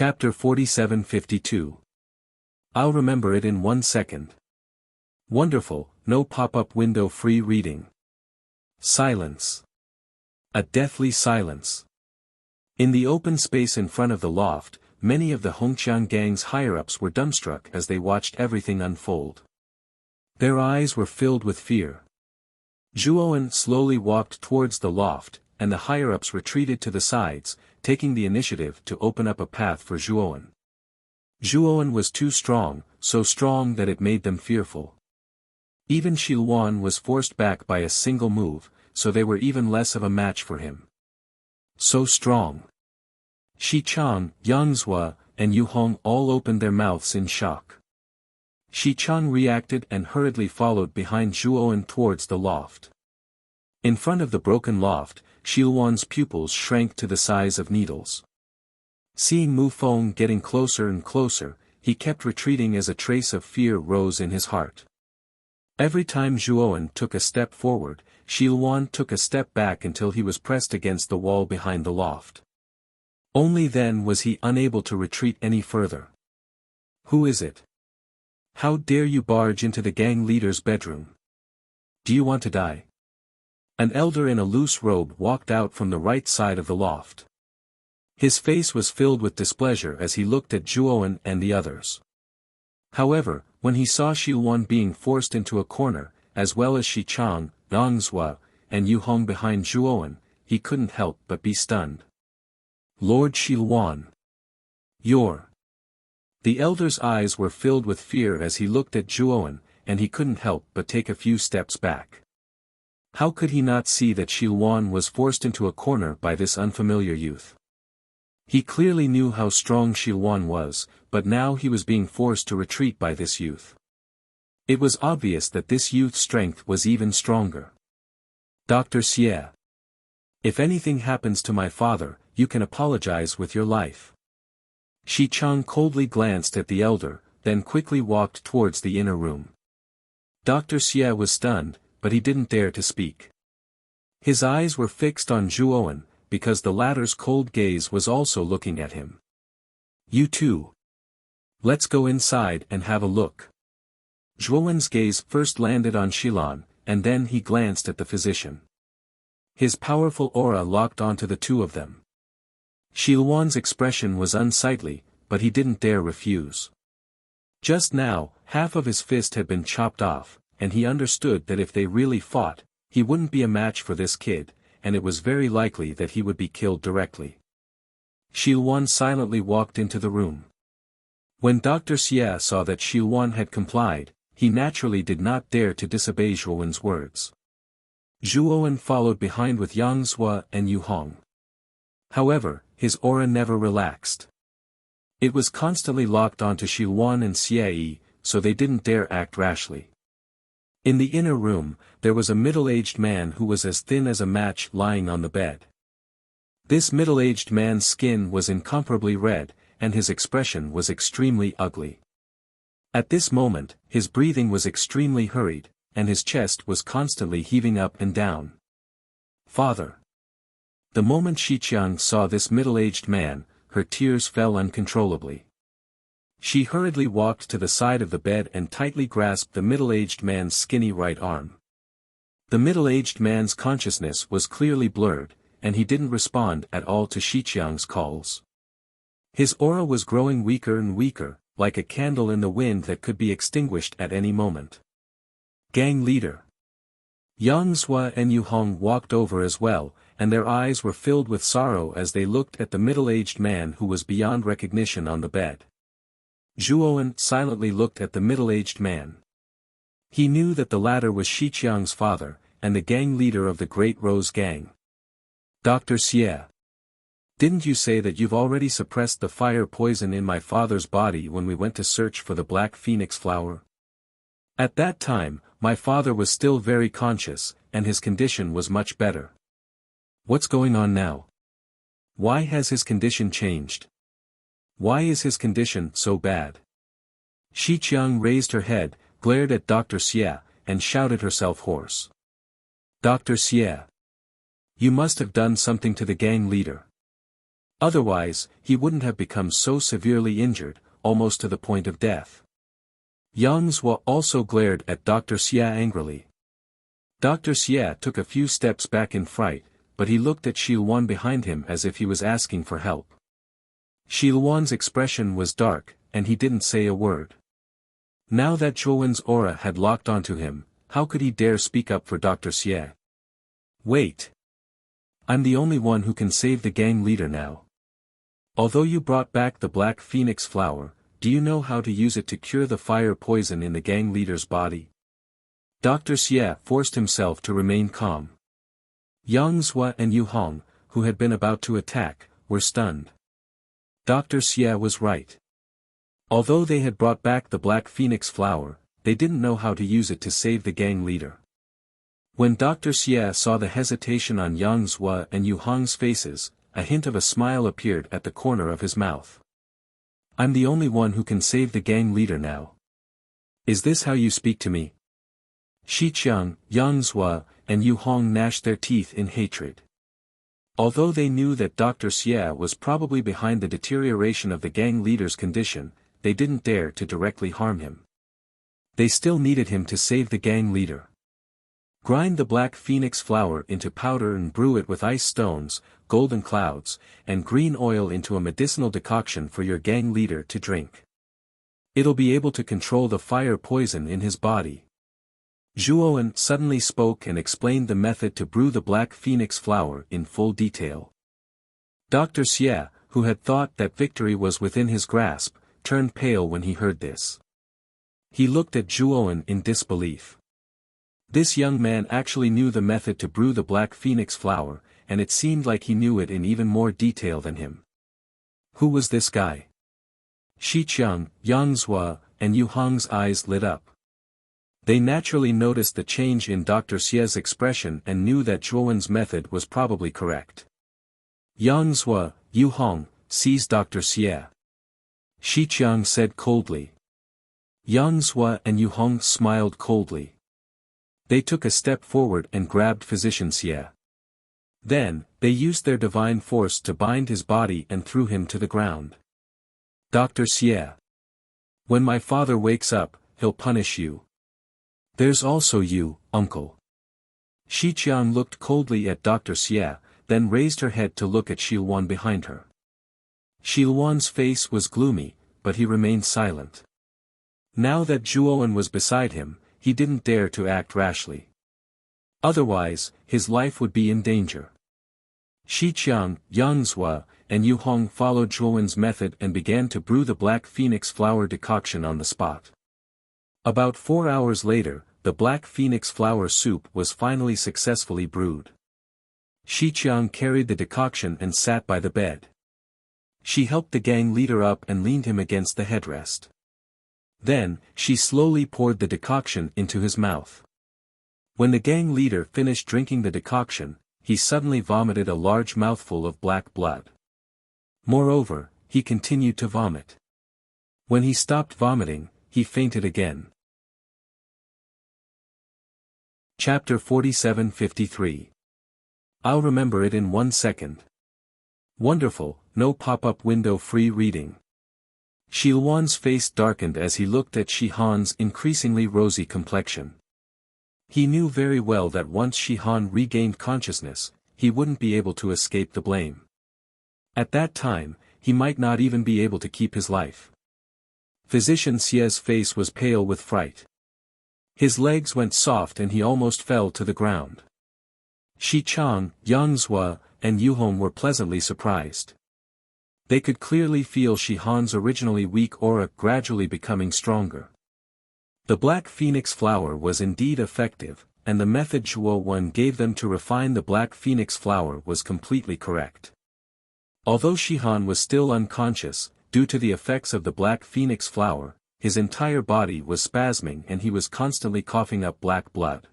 Chapter 4752. I'll remember it in 1 second. Wonderful, no pop-up window free reading. Silence. A deathly silence. In the open space in front of the loft, many of the Hongqiang gang's higher-ups were dumbstruck as they watched everything unfold. Their eyes were filled with fear. Zhuowen slowly walked towards the loft, and the higher-ups retreated to the sides, taking the initiative to open up a path for Zhuowen. Zhuowen was too strong, so strong that it made them fearful. Even Shilwan was forced back by a single move, so they were even less of a match for him. So strong. Xichang, Yangzhua, and Yuhong all opened their mouths in shock. Xichang reacted and hurriedly followed behind Zhuowen towards the loft. In front of the broken loft, Shilwan's pupils shrank to the size of needles. Seeing Mu Feng getting closer and closer, he kept retreating as a trace of fear rose in his heart. Every time Zhuowen took a step forward, Shilwan took a step back until he was pressed against the wall behind the loft. Only then was he unable to retreat any further. Who is it? How dare you barge into the gang leader's bedroom? Do you want to die? An elder in a loose robe walked out from the right side of the loft. His face was filled with displeasure as he looked at Zhuowen and the others. However, when he saw Shilwan being forced into a corner, as well as Xichang, Yangzhua, and Yuhong behind Zhuowen, he couldn't help but be stunned. Lord Shilwan. You're... The elder's eyes were filled with fear as he looked at Zhuowen, and he couldn't help but take a few steps back. How could he not see that Shilwan was forced into a corner by this unfamiliar youth? He clearly knew how strong Shilwan was, but now he was being forced to retreat by this youth. It was obvious that this youth's strength was even stronger. Dr. Xie. If anything happens to my father, you can apologize with your life. Xichang coldly glanced at the elder, then quickly walked towards the inner room. Dr. Xie was stunned, but he didn't dare to speak. His eyes were fixed on Zhuowen, because the latter's cold gaze was also looking at him. You too. Let's go inside and have a look. Zhuowen's gaze first landed on Shilan, and then he glanced at the physician. His powerful aura locked onto the two of them. Shilwan's expression was unsightly, but he didn't dare refuse. Just now, half of his fist had been chopped off, and he understood that if they really fought, he wouldn't be a match for this kid, and it was very likely that he would be killed directly. Shilwan silently walked into the room. When Dr. Xie saw that Shilwan had complied, he naturally did not dare to disobey Zhuowen's words. Zhuowen followed behind with Yangzhua and Yuhong. However, his aura never relaxed. It was constantly locked onto Shilwan and Xie, so they didn't dare act rashly. In the inner room, there was a middle-aged man who was as thin as a match lying on the bed. This middle-aged man's skin was incomparably red, and his expression was extremely ugly. At this moment, his breathing was extremely hurried, and his chest was constantly heaving up and down. Father. The moment Xichang saw this middle-aged man, her tears fell uncontrollably. She hurriedly walked to the side of the bed and tightly grasped the middle-aged man's skinny right arm. The middle-aged man's consciousness was clearly blurred, and he didn't respond at all to Xichang's calls. His aura was growing weaker and weaker, like a candle in the wind that could be extinguished at any moment. Gang leader. Yangzhua and Yuhong walked over as well, and their eyes were filled with sorrow as they looked at the middle-aged man who was beyond recognition on the bed. Zhuowen silently looked at the middle-aged man. He knew that the latter was Xichang's father, and the gang leader of the Great Rose Gang. Dr. Xie. Didn't you say that you've already suppressed the fire poison in my father's body when we went to search for the black phoenix flower? At that time, my father was still very conscious, and his condition was much better. What's going on now? Why has his condition changed? Why is his condition so bad? Xichang raised her head, glared at Dr. Xie, and shouted herself hoarse. Dr. Xie. You must have done something to the gang leader. Otherwise, he wouldn't have become so severely injured, almost to the point of death. Yang Zhua also glared at Dr. Xia angrily. Dr. Xia took a few steps back in fright, but he looked at Shi Luan behind him as if he was asking for help. Shi Luan's expression was dark, and he didn't say a word. Now that Zhuowen's aura had locked onto him, how could he dare speak up for Dr. Xie? Wait. I'm the only one who can save the gang leader now. Although you brought back the black phoenix flower, do you know how to use it to cure the fire poison in the gang leader's body? Dr. Xie forced himself to remain calm. Yang Zhua and Yu Hong, who had been about to attack, were stunned. Dr. Xie was right. Although they had brought back the black phoenix flower, they didn't know how to use it to save the gang leader. When Dr. Xie saw the hesitation on Yang Zhua and Yu Hong's faces, a hint of a smile appeared at the corner of his mouth. I'm the only one who can save the gang leader now. Is this how you speak to me? Shi Qiang, Yang Zhua, and Yu Hong gnashed their teeth in hatred. Although they knew that Dr. Xie was probably behind the deterioration of the gang leader's condition, they didn't dare to directly harm him. They still needed him to save the gang leader. Grind the black phoenix flower into powder and brew it with ice stones, golden clouds, and green oil into a medicinal decoction for your gang leader to drink. It'll be able to control the fire poison in his body. Zhuowen suddenly spoke and explained the method to brew the black phoenix flower in full detail. Dr. Xie, who had thought that victory was within his grasp, turned pale when he heard this. He looked at Zhuowen in disbelief. This young man actually knew the method to brew the black phoenix flower, and it seemed like he knew it in even more detail than him. Who was this guy? Shi Qiang, Yang Zhua, and Yu Hong's eyes lit up. They naturally noticed the change in Dr. Xie's expression and knew that Zhuowen's method was probably correct. Yang Zhua, Yu Hong, seize Dr. Xie. Shi Qiang said coldly. Yang Zhua and Yu Hong smiled coldly. They took a step forward and grabbed Physician Xie. Then, they used their divine force to bind his body and threw him to the ground. Dr. Xie. When my father wakes up, he'll punish you. There's also you, uncle. Shi Qiang looked coldly at Dr. Xie, then raised her head to look at Shi Luan behind her. Shi Luan's face was gloomy, but he remained silent. Now that Zhuowen was beside him, he didn't dare to act rashly. Otherwise, his life would be in danger. Shi Qiang, Yang Zhua, and Yu Hong followed Zhuowen's method and began to brew the black phoenix flower decoction on the spot. About 4 hours later, the black phoenix flower soup was finally successfully brewed. Shi Qiang carried the decoction and sat by the bed. She helped the gang leader up and leaned him against the headrest. Then, she slowly poured the decoction into his mouth. When the gang leader finished drinking the decoction, he suddenly vomited a large mouthful of black blood. Moreover, he continued to vomit. When he stopped vomiting, he fainted again. Chapter 47-53. I'll remember it in 1 second. Wonderful, no pop-up window free reading. Shi Luan's face darkened as he looked at Shi Han's increasingly rosy complexion. He knew very well that once Shi Han regained consciousness, he wouldn't be able to escape the blame. At that time, he might not even be able to keep his life. Physician Xie's face was pale with fright. His legs went soft and he almost fell to the ground. Shi Qiang, Yang Zhua, and Yu Hong were pleasantly surprised. They could clearly feel Shi Han's originally weak aura gradually becoming stronger. The black phoenix flower was indeed effective, and the method Zhuowen gave them to refine the black phoenix flower was completely correct. Although Shi Han was still unconscious, due to the effects of the black phoenix flower, his entire body was spasming and he was constantly coughing up black blood.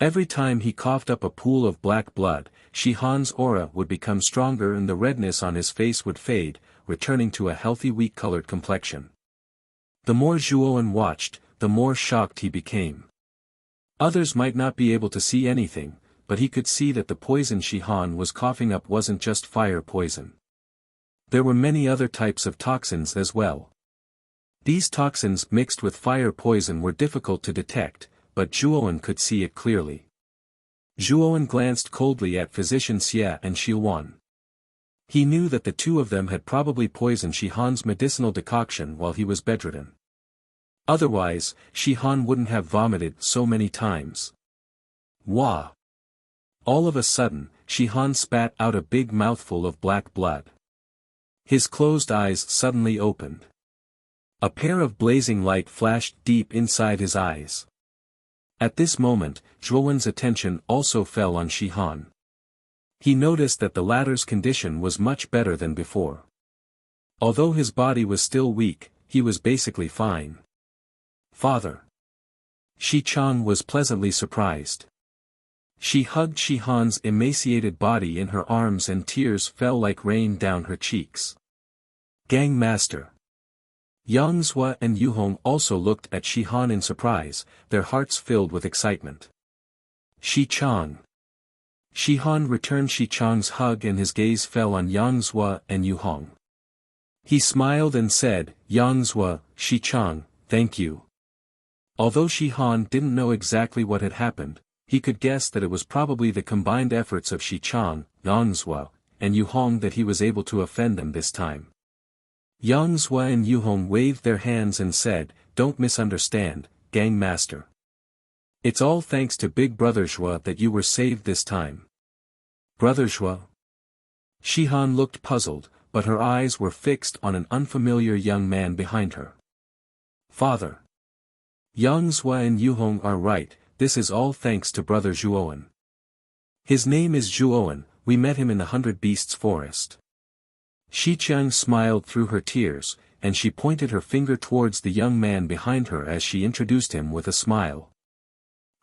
Every time he coughed up a pool of black blood, Shi Han's aura would become stronger and the redness on his face would fade, returning to a healthy wheat-colored complexion. The more Zhuowen watched, the more shocked he became. Others might not be able to see anything, but he could see that the poison Shi Han was coughing up wasn't just fire poison. There were many other types of toxins as well. These toxins mixed with fire poison were difficult to detect, but Zhuowen could see it clearly. Zhuowen glanced coldly at physician Xie and Xiluan. He knew that the two of them had probably poisoned Shihan's medicinal decoction while he was bedridden. Otherwise, Shihan wouldn't have vomited so many times. Wah! All of a sudden, Shihan spat out a big mouthful of black blood. His closed eyes suddenly opened. A pair of blazing light flashed deep inside his eyes. At this moment, Zhuowen's attention also fell on Shihan. He noticed that the latter's condition was much better than before. Although his body was still weak, he was basically fine. Father. Shi Chang was pleasantly surprised. She hugged Shihan's emaciated body in her arms and tears fell like rain down her cheeks. Gang Master. Yang Zhua and Yu Hong also looked at Shihan in surprise, their hearts filled with excitement. Shi Chang. Shihan returned Shi Chang's hug and his gaze fell on Yang Zhua and Yu Hong. He smiled and said, Yang Zhua, Shi Chang, thank you. Although Shihan didn't know exactly what had happened, he could guess that it was probably the combined efforts of Shi Chang, Yang Zhua, and Yu Hong that he was able to offend them this time. Yang Zhua and Yu Hong waved their hands and said, don't misunderstand, Gang Master. It's all thanks to Big Brother Zhua that you were saved this time. Brother Zhua? Shihan looked puzzled, but her eyes were fixed on an unfamiliar young man behind her. Father. Yang Zhua and Yu Hong are right, this is all thanks to Brother Zhuowen. His name is Zhuowen, we met him in the 100 Beasts forest. Shi Chang smiled through her tears, and she pointed her finger towards the young man behind her as she introduced him with a smile.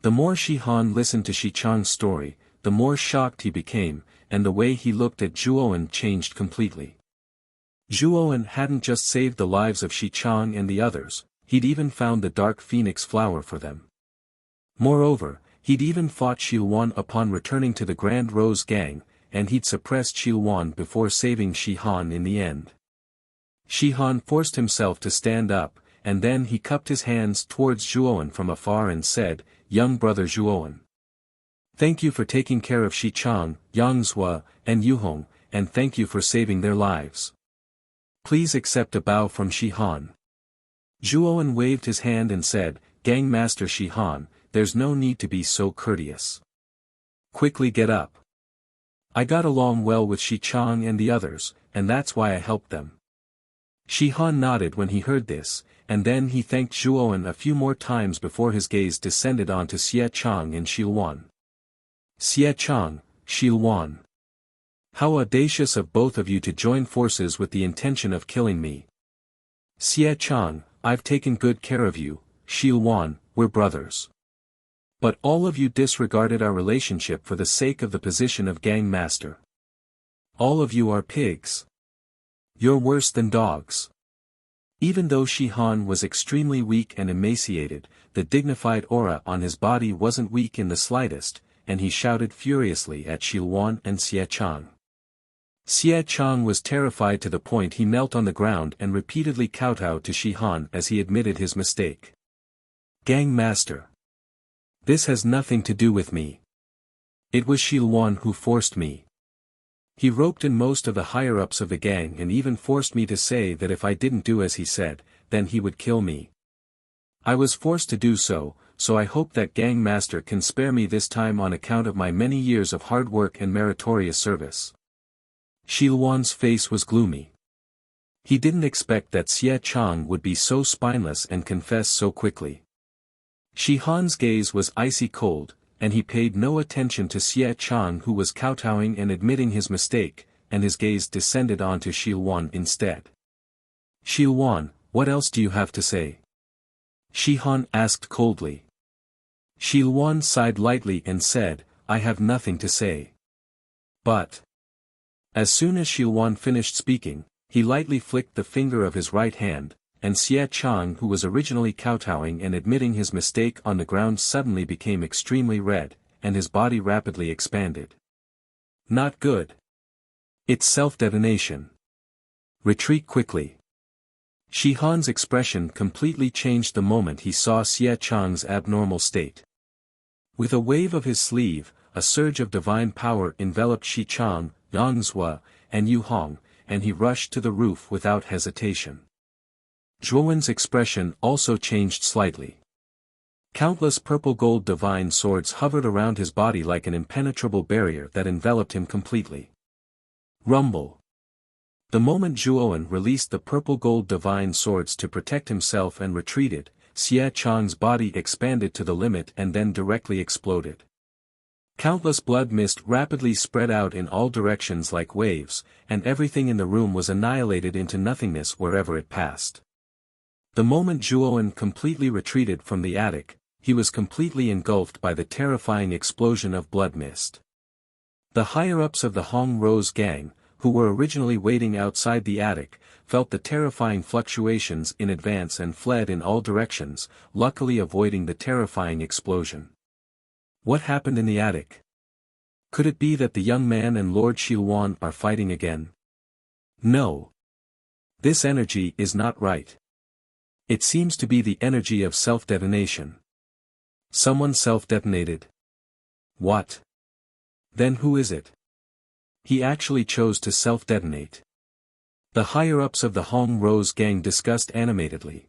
The more Shihan listened to Shi Chang's story, the more shocked he became, and the way he looked at Zhuowen changed completely. Zhuowen hadn't just saved the lives of Shi Chang and the others, he'd even found the dark phoenix flower for them. Moreover, he'd even fought Xiluan upon returning to the Grand Rose Gang, and he'd suppressed Xiluan before saving Shihan in the end. Shihan forced himself to stand up, and then he cupped his hands towards Zhuowen from afar and said, Young brother Zhuowen. Thank you for taking care of Shi Chang, Yang Zhua, and Yu Hong, and thank you for saving their lives. Please accept a bow from Shihan. Zhuowen waved his hand and said, Gang Master Shihan, there's no need to be so courteous. Quickly get up. I got along well with Shi Chang and the others, and that's why I helped them. Shihan nodded when he heard this, and then he thanked Zhuowen a few more times before his gaze descended onto Xie Chang and Xiluan. Xie Chang, Xiluan. How audacious of both of you to join forces with the intention of killing me. Xie Chang, I've taken good care of you, Xiluan, we're brothers. But all of you disregarded our relationship for the sake of the position of Gang Master. All of you are pigs. You're worse than dogs. Even though Shihan was extremely weak and emaciated, the dignified aura on his body wasn't weak in the slightest, and he shouted furiously at Xiluan and Xie Chang. Xie Chang was terrified to the point he knelt on the ground and repeatedly kowtowed to Shihan as he admitted his mistake. Gang Master. This has nothing to do with me. It was Xiluan who forced me. He roped in most of the higher-ups of the gang and even forced me to say that if I didn't do as he said, then he would kill me. I was forced to do so, so I hope that Gang Master can spare me this time on account of my many years of hard work and meritorious service. Xiluan's face was gloomy. He didn't expect that Xie Chang would be so spineless and confess so quickly. Shihan's gaze was icy cold, and he paid no attention to Xie Chang who was kowtowing and admitting his mistake, and his gaze descended onto Xiluan instead. Xiluan, what else do you have to say? Shihan asked coldly. Xiluan sighed lightly and said, I have nothing to say. But. As soon as Xiluan finished speaking, he lightly flicked the finger of his right hand, and Xie Chang who was originally kowtowing and admitting his mistake on the ground suddenly became extremely red, and his body rapidly expanded. Not good. It's self-detonation. Retreat quickly. Shi Han's expression completely changed the moment he saw Xie Chang's abnormal state. With a wave of his sleeve, a surge of divine power enveloped Shi Chang, Yang Zhua, and Yu Hong, and he rushed to the roof without hesitation. Zhuowen's expression also changed slightly. Countless purple-gold divine swords hovered around his body like an impenetrable barrier that enveloped him completely. Rumble. The moment Zhuowen released the purple-gold divine swords to protect himself and retreated, Xie Chang's body expanded to the limit and then directly exploded. Countless blood mist rapidly spread out in all directions like waves, and everything in the room was annihilated into nothingness wherever it passed. The moment Zhuowen completely retreated from the attic, he was completely engulfed by the terrifying explosion of blood mist. The higher-ups of the Hong Rose gang, who were originally waiting outside the attic, felt the terrifying fluctuations in advance and fled in all directions, luckily avoiding the terrifying explosion. What happened in the attic? Could it be that the young man and Lord Shilwan are fighting again? No. This energy is not right. It seems to be the energy of self-detonation. Someone self-detonated. What? Then who is it? He actually chose to self-detonate. The higher-ups of the Hong Rose gang discussed animatedly.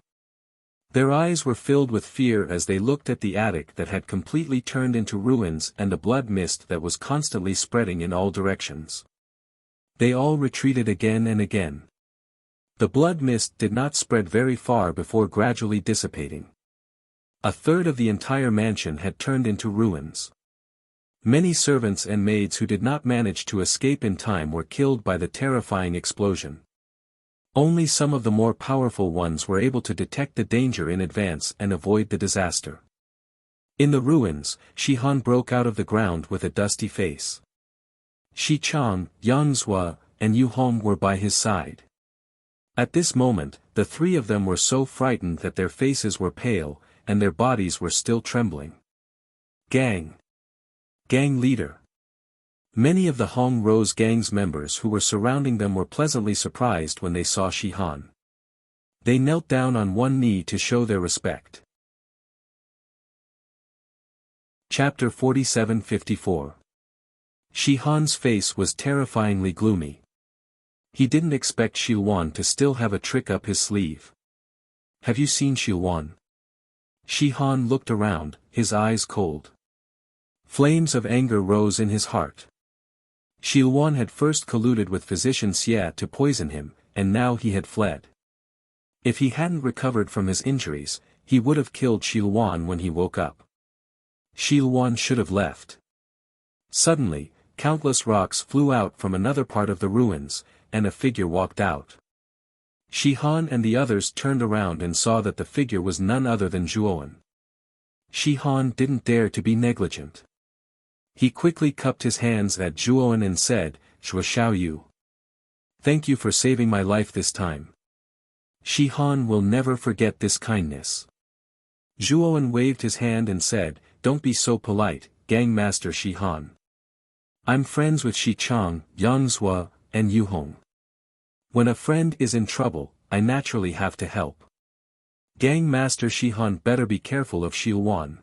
Their eyes were filled with fear as they looked at the attic that had completely turned into ruins and the blood mist that was constantly spreading in all directions. They all retreated again and again. The blood mist did not spread very far before gradually dissipating. A third of the entire mansion had turned into ruins. Many servants and maids who did not manage to escape in time were killed by the terrifying explosion. Only some of the more powerful ones were able to detect the danger in advance and avoid the disaster. In the ruins, Shi Han broke out of the ground with a dusty face. Shi Chang, Yang Zhua, and Yu Hong were by his side. At this moment, the three of them were so frightened that their faces were pale, and their bodies were still trembling. Gang leader. Many of the Hong Rose gang's members who were surrounding them were pleasantly surprised when they saw Shi Han. They knelt down on one knee to show their respect. Chapter 47-54. Shi Han's face was terrifyingly gloomy. He didn't expect Shilwan to still have a trick up his sleeve. Have you seen Shilwan? Shi Han looked around, his eyes cold. Flames of anger rose in his heart. Shilwan had first colluded with physician Xie to poison him, and now he had fled. If he hadn't recovered from his injuries, he would have killed Shilwan when he woke up. Shilwan should have left. Suddenly, countless rocks flew out from another part of the ruins, and a figure walked out. Shi Han and the others turned around and saw that the figure was none other than Zhuowen. Shi Han didn't dare to be negligent. He quickly cupped his hands at Zhuowen and said, "Zhuo Xiaoyu. Thank you for saving my life this time. Shi Han will never forget this kindness." Zhuowen waved his hand and said, "Don't be so polite, Gang Master Shi Han. I'm friends with Shi Chang, Yang Zhua, and Yu Hong. When a friend is in trouble, I naturally have to help. Gang Master Shi Han better be careful of Shilwan.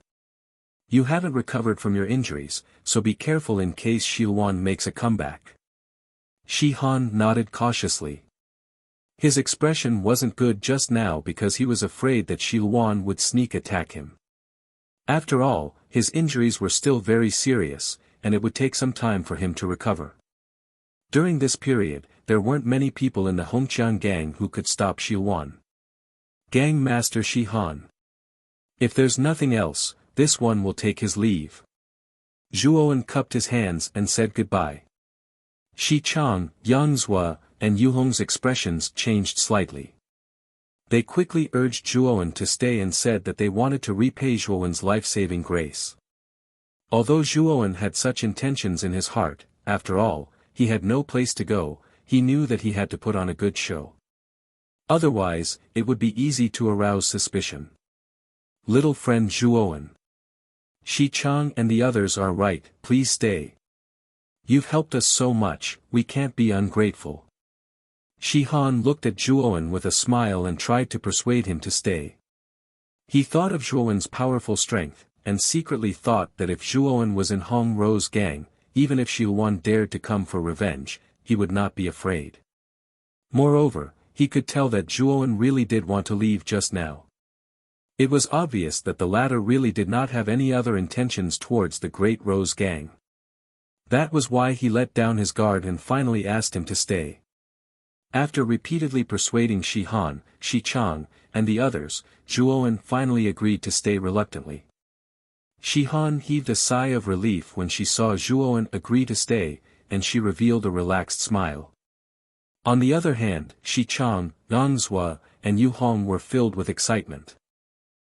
You haven't recovered from your injuries, so be careful in case Shilwan makes a comeback." Shi Han nodded cautiously. His expression wasn't good just now because he was afraid that Shilwan would sneak attack him. After all, his injuries were still very serious, and it would take some time for him to recover. During this period, there weren't many people in the Hongqiang gang who could stop Shilwan. Gang Master Shi Han. If there's nothing else, this one will take his leave. Zhuowen cupped his hands and said goodbye. Shi Chang, Yang Zhua, and Yu Hong's expressions changed slightly. They quickly urged Zhuowen to stay and said that they wanted to repay Zhuowen's life-saving grace. Although Zhuowen had such intentions in his heart, after all, he had no place to go, he knew that he had to put on a good show. Otherwise, it would be easy to arouse suspicion. Little friend Zhuowen. Shi Chang and the others are right, please stay. You've helped us so much, we can't be ungrateful. Shi Han looked at Zhuowen with a smile and tried to persuade him to stay. He thought of Zhuowen's powerful strength, and secretly thought that if Zhuowen was in Hong Rou's gang, even if Shi Huan dared to come for revenge, he would not be afraid. Moreover, he could tell that Zhuowen really did want to leave just now. It was obvious that the latter really did not have any other intentions towards the Great Rose gang. That was why he let down his guard and finally asked him to stay. After repeatedly persuading Shi Han, Shi Chang, and the others, Zhuowen finally agreed to stay reluctantly. Shi Han heaved a sigh of relief when she saw Zhuowen agree to stay, and she revealed a relaxed smile. On the other hand, Shi Chang, Yang Zhua, and Yu Hong were filled with excitement.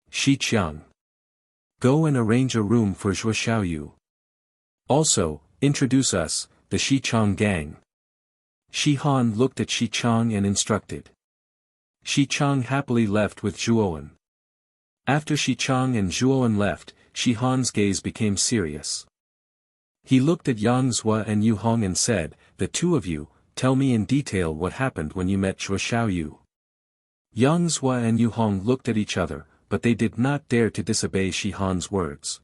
Shi Chang. Go and arrange a room for Zhuo Xiaoyu. Also, introduce us, the Shi Chang gang. Shi Han looked at Shi Chang and instructed. Shi Chang happily left with Zhuowen. After Shi Chang and Zhuowen left, Shi Han's gaze became serious. He looked at Yang Zhua and Yu Hong and said, "The two of you, tell me in detail what happened when you met Zhuo Xiaoyu." Yang Zhua and Yu Hong looked at each other, but they did not dare to disobey Shi Han's words.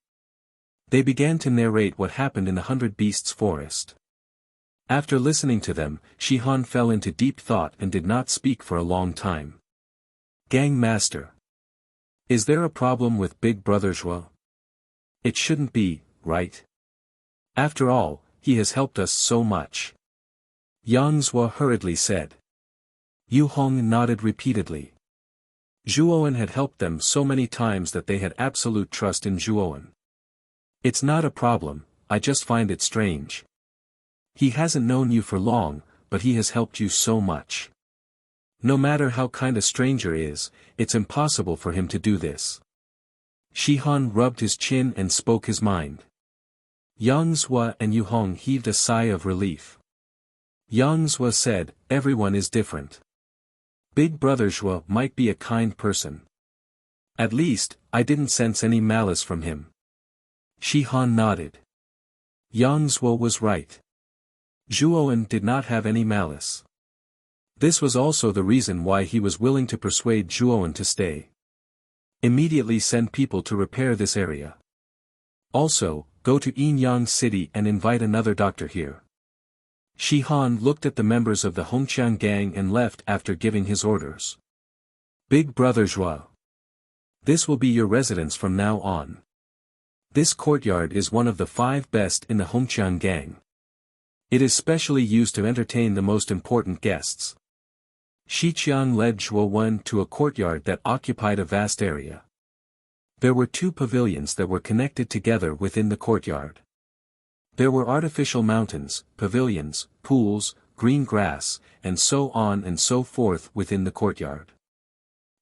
They began to narrate what happened in the 100 Beasts forest. After listening to them, Shi Han fell into deep thought and did not speak for a long time. Gang Master. Is there a problem with Big Brother Zhuo? It shouldn't be, right? After all, he has helped us so much. Yang Zhua hurriedly said. Yu Hong nodded repeatedly. Zhuowen had helped them so many times that they had absolute trust in Zhuowen. It's not a problem, I just find it strange. He hasn't known you for long, but he has helped you so much. No matter how kind a stranger is, it's impossible for him to do this. Shi Han rubbed his chin and spoke his mind. Yang Zhua and Yu Hong heaved a sigh of relief. Yang Zhua said, everyone is different. Big Brother Zhuo might be a kind person. At least, I didn't sense any malice from him. Shi Han nodded. Yang Zhua was right. Zhuowen did not have any malice. This was also the reason why he was willing to persuade Zhuowen to stay. Immediately send people to repair this area. Also, go to Yinyang City and invite another doctor here. Shi Han looked at the members of the Hongqiang gang and left after giving his orders. Big Brother Zhuo. This will be your residence from now on. This courtyard is one of the 5 best in the Hongqiang gang. It is specially used to entertain the most important guests. Shi Qiang led Zhuowen to a courtyard that occupied a vast area. There were 2 pavilions that were connected together within the courtyard. There were artificial mountains, pavilions, pools, green grass, and so on and so forth within the courtyard.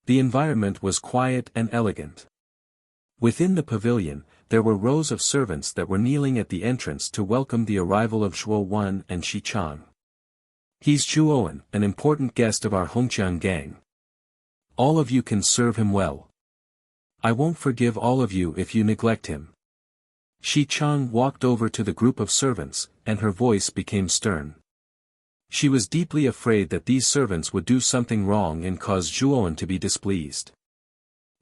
The environment was quiet and elegant. Within the pavilion, there were rows of servants that were kneeling at the entrance to welcome the arrival of Zhuowen and Shi Chang. He's Zhuowen, an important guest of our Hongqiang gang. All of you can serve him well. I won't forgive all of you if you neglect him. Shi Chang walked over to the group of servants, and her voice became stern. She was deeply afraid that these servants would do something wrong and cause Zhuowen to be displeased.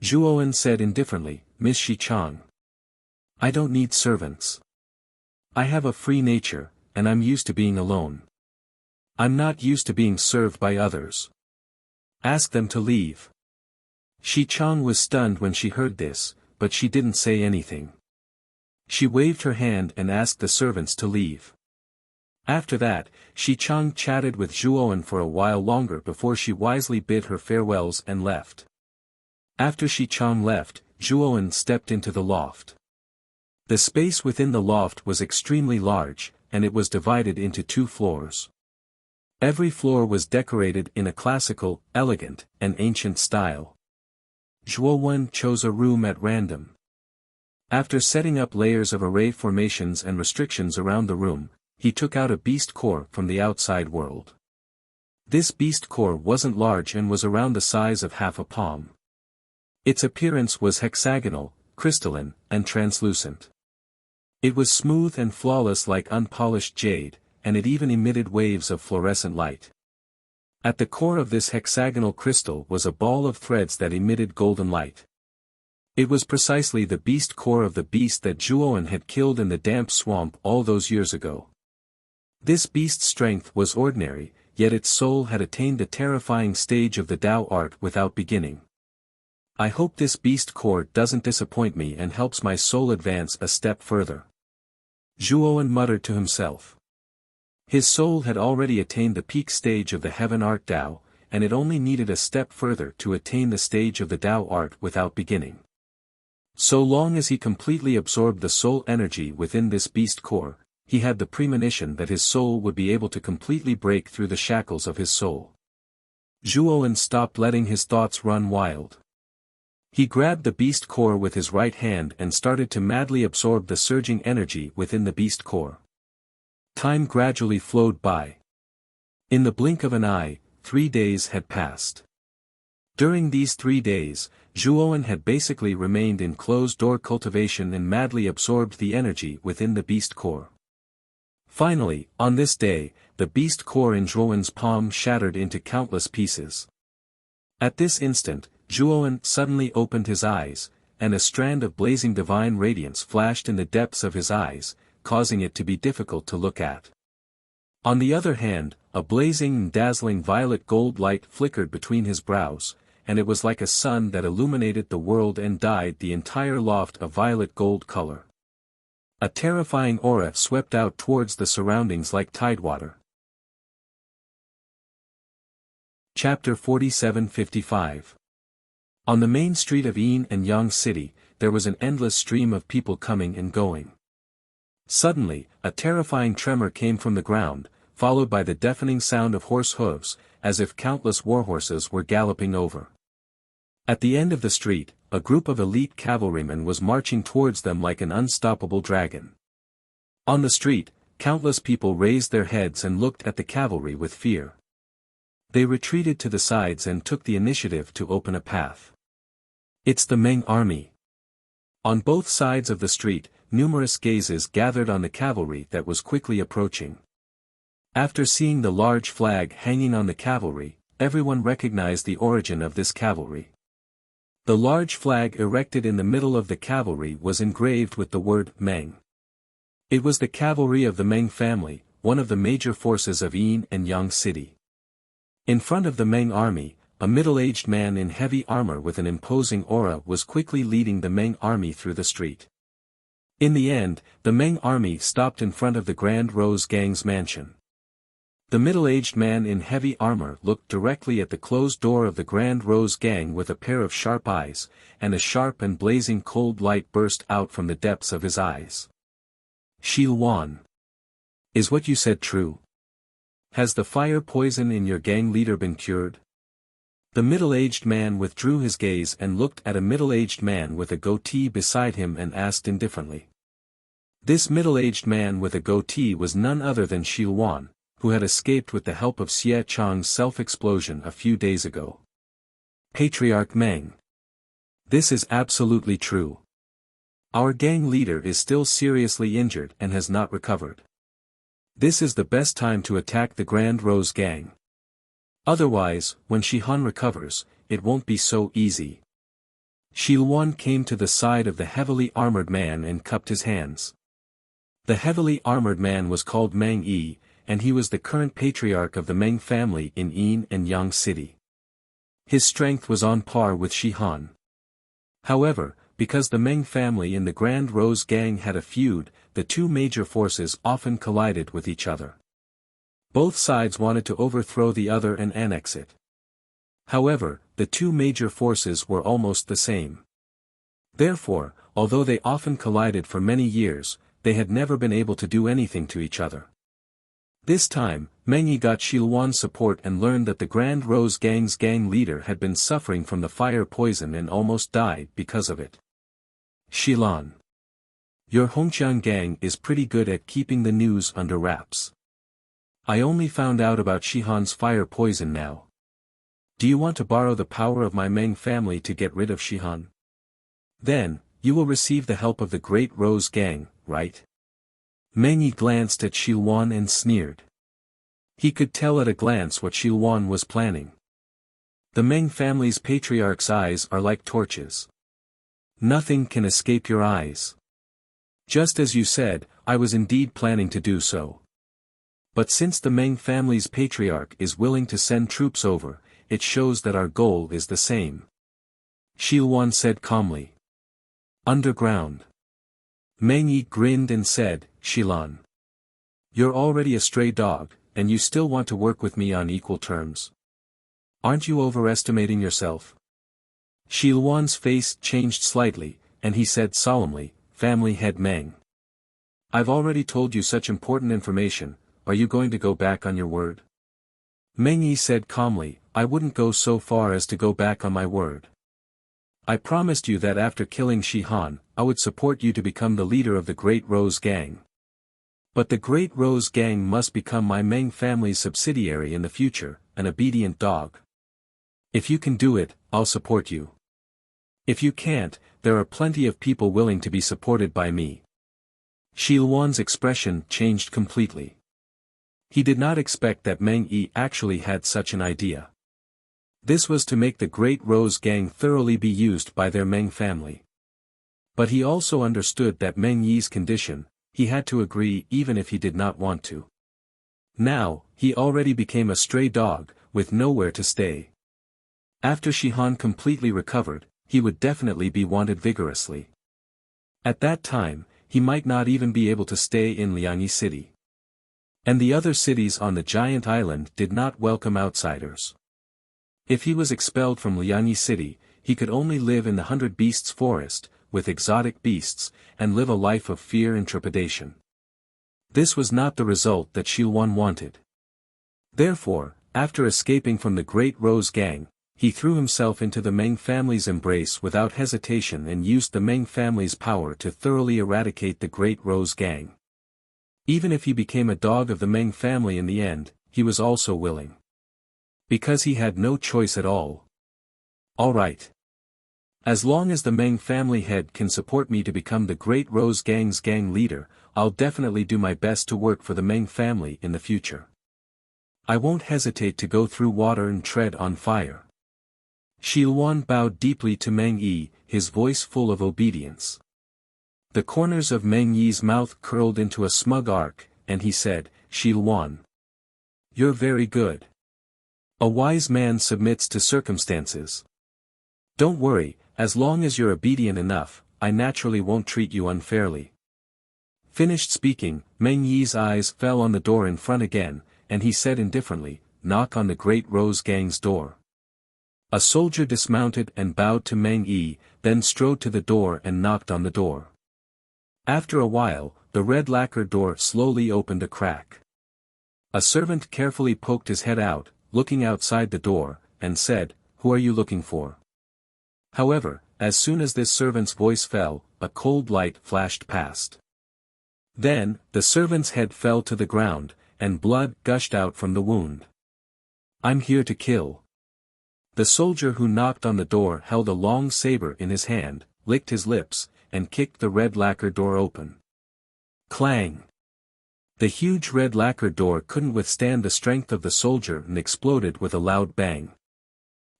Zhuowen said indifferently, Miss Shi Chang. I don't need servants. I have a free nature, and I'm used to being alone. I'm not used to being served by others. Ask them to leave. Shi Chang was stunned when she heard this, but she didn't say anything. She waved her hand and asked the servants to leave. After that, Shi Chang chatted with Zhuowen for a while longer before she wisely bid her farewells and left. After Shi Chang left, Zhuowen stepped into the loft. The space within the loft was extremely large, and it was divided into 2 floors. Every floor was decorated in a classical, elegant, and ancient style. Zhuowen chose a room at random. After setting up layers of array formations and restrictions around the room, he took out a beast core from the outside world. This beast core wasn't large and was around the size of half a palm. Its appearance was hexagonal, crystalline, and translucent. It was smooth and flawless like unpolished jade, and it even emitted waves of fluorescent light. At the core of this hexagonal crystal was a ball of threads that emitted golden light. It was precisely the beast core of the beast that Zhuowen had killed in the damp swamp all those years ago. This beast's strength was ordinary, yet its soul had attained the terrifying stage of the Tao art without beginning. I hope this beast core doesn't disappoint me and helps my soul advance a step further. Zhuowen muttered to himself. His soul had already attained the peak stage of the heaven art Tao, and it only needed a step further to attain the stage of the Tao art without beginning. So long as he completely absorbed the soul energy within this beast core, he had the premonition that his soul would be able to completely break through the shackles of his soul. Zhuowen stopped letting his thoughts run wild. He grabbed the beast core with his right hand and started to madly absorb the surging energy within the beast core. Time gradually flowed by. In the blink of an eye, 3 days had passed. During these 3 days, Zhuowen had basically remained in closed-door cultivation and madly absorbed the energy within the beast core. Finally, on this day, the beast core in Zhuowen's palm shattered into countless pieces. At this instant, Zhuowen suddenly opened his eyes, and a strand of blazing divine radiance flashed in the depths of his eyes, causing it to be difficult to look at. On the other hand, a blazing and dazzling violet gold light flickered between his brows, and it was like a sun that illuminated the world and dyed the entire loft a violet gold color. A terrifying aura swept out towards the surroundings like tidewater. Chapter 47-55. On the main street of Yin and Yang City, there was an endless stream of people coming and going. Suddenly, a terrifying tremor came from the ground, followed by the deafening sound of horse hooves, as if countless warhorses were galloping over. At the end of the street, a group of elite cavalrymen was marching towards them like an unstoppable dragon. On the street, countless people raised their heads and looked at the cavalry with fear. They retreated to the sides and took the initiative to open a path. It's the Meng army. On both sides of the street, numerous gazes gathered on the cavalry that was quickly approaching. After seeing the large flag hanging on the cavalry, everyone recognized the origin of this cavalry. The large flag erected in the middle of the cavalry was engraved with the word Meng. It was the cavalry of the Meng family, one of the major forces of Yin and Yang City. In front of the Meng army, a middle-aged man in heavy armor with an imposing aura was quickly leading the Meng army through the street. In the end, the Meng army stopped in front of the Grand Rose Gang's mansion. The middle-aged man in heavy armor looked directly at the closed door of the Grand Rose Gang with a pair of sharp eyes, and a sharp and blazing cold light burst out from the depths of his eyes. Shilwan. Is what you said true? Has the fire poison in your gang leader been cured? The middle-aged man withdrew his gaze and looked at a middle-aged man with a goatee beside him and asked indifferently. This middle-aged man with a goatee was none other than Shilwan, who had escaped with the help of Xie Chang's self-explosion a few days ago. Patriarch Meng. This is absolutely true. Our gang leader is still seriously injured and has not recovered. This is the best time to attack the Grand Rose Gang. Otherwise, when Shihan recovers, it won't be so easy. Shilwan came to the side of the heavily armored man and cupped his hands. The heavily armored man was called Meng Yi, and he was the current patriarch of the Meng family in Yin and Yang City. His strength was on par with Shihan. However, because the Meng family and the Grand Rose Gang had a feud, the two major forces often collided with each other. Both sides wanted to overthrow the other and annex it. However, the two major forces were almost the same. Therefore, although they often collided for many years, they had never been able to do anything to each other. This time, Meng Yi got Shilwan's support and learned that the Grand Rose Gang's gang leader had been suffering from the fire poison and almost died because of it. Shilan. Your Hongqiang gang is pretty good at keeping the news under wraps. I only found out about Shihan's fire poison now. Do you want to borrow the power of my Meng family to get rid of Shihan? Then, you will receive the help of the Great Rose Gang, right? Meng Yi glanced at Shilwan and sneered. He could tell at a glance what Shilwan was planning. The Meng family's patriarch's eyes are like torches. Nothing can escape your eyes. Just as you said, I was indeed planning to do so. But since the Meng family's patriarch is willing to send troops over, it shows that our goal is the same. Shilwan said calmly. Underground. Meng Yi grinned and said, Shilan. You're already a stray dog, and you still want to work with me on equal terms. Aren't you overestimating yourself? Shilwan's face changed slightly, and he said solemnly, Family head Meng. I've already told you such important information, are you going to go back on your word? Meng Yi said calmly, I wouldn't go so far as to go back on my word. I promised you that after killing Shihan, I would support you to become the leader of the Great Rose Gang. But the Great Rose Gang must become my Meng family's subsidiary in the future, an obedient dog. If you can do it, I'll support you. If you can't, there are plenty of people willing to be supported by me. Shilwan's expression changed completely. He did not expect that Meng Yi actually had such an idea. This was to make the Great Rose Gang thoroughly be used by their Meng family. But he also understood that Meng Yi's condition, he had to agree even if he did not want to. Now, he already became a stray dog, with nowhere to stay. After Shihan completely recovered, he would definitely be wanted vigorously. At that time, he might not even be able to stay in Liangyi City. And the other cities on the giant island did not welcome outsiders. If he was expelled from Liangyi City, he could only live in the 100 Beasts forest, with exotic beasts, and live a life of fear and trepidation. This was not the result that Shilwan wanted. Therefore, after escaping from the Great Rose Gang, he threw himself into the Meng family's embrace without hesitation and used the Meng family's power to thoroughly eradicate the Great Rose Gang. Even if he became a dog of the Meng family in the end, he was also willing. Because he had no choice at all. All right. As long as the Meng family head can support me to become the Great Rose Gang's gang leader, I'll definitely do my best to work for the Meng family in the future. I won't hesitate to go through water and tread on fire. Shilwan bowed deeply to Meng Yi, his voice full of obedience. The corners of Meng Yi's mouth curled into a smug arc, and he said, Shilwan. You're very good. A wise man submits to circumstances. Don't worry, as long as you're obedient enough, I naturally won't treat you unfairly. Finished speaking, Meng Yi's eyes fell on the door in front again, and he said indifferently, knock on the Great Rose Gang's door. A soldier dismounted and bowed to Meng Yi, then strode to the door and knocked on the door. After a while, the red lacquer door slowly opened a crack. A servant carefully poked his head out, looking outside the door, and said, Who are you looking for? However, as soon as this servant's voice fell, a cold light flashed past. Then, the servant's head fell to the ground, and blood gushed out from the wound. I'm here to kill. The soldier who knocked on the door held a long saber in his hand, licked his lips, and kicked the red lacquer door open. Clang! The huge red lacquer door couldn't withstand the strength of the soldier and exploded with a loud bang.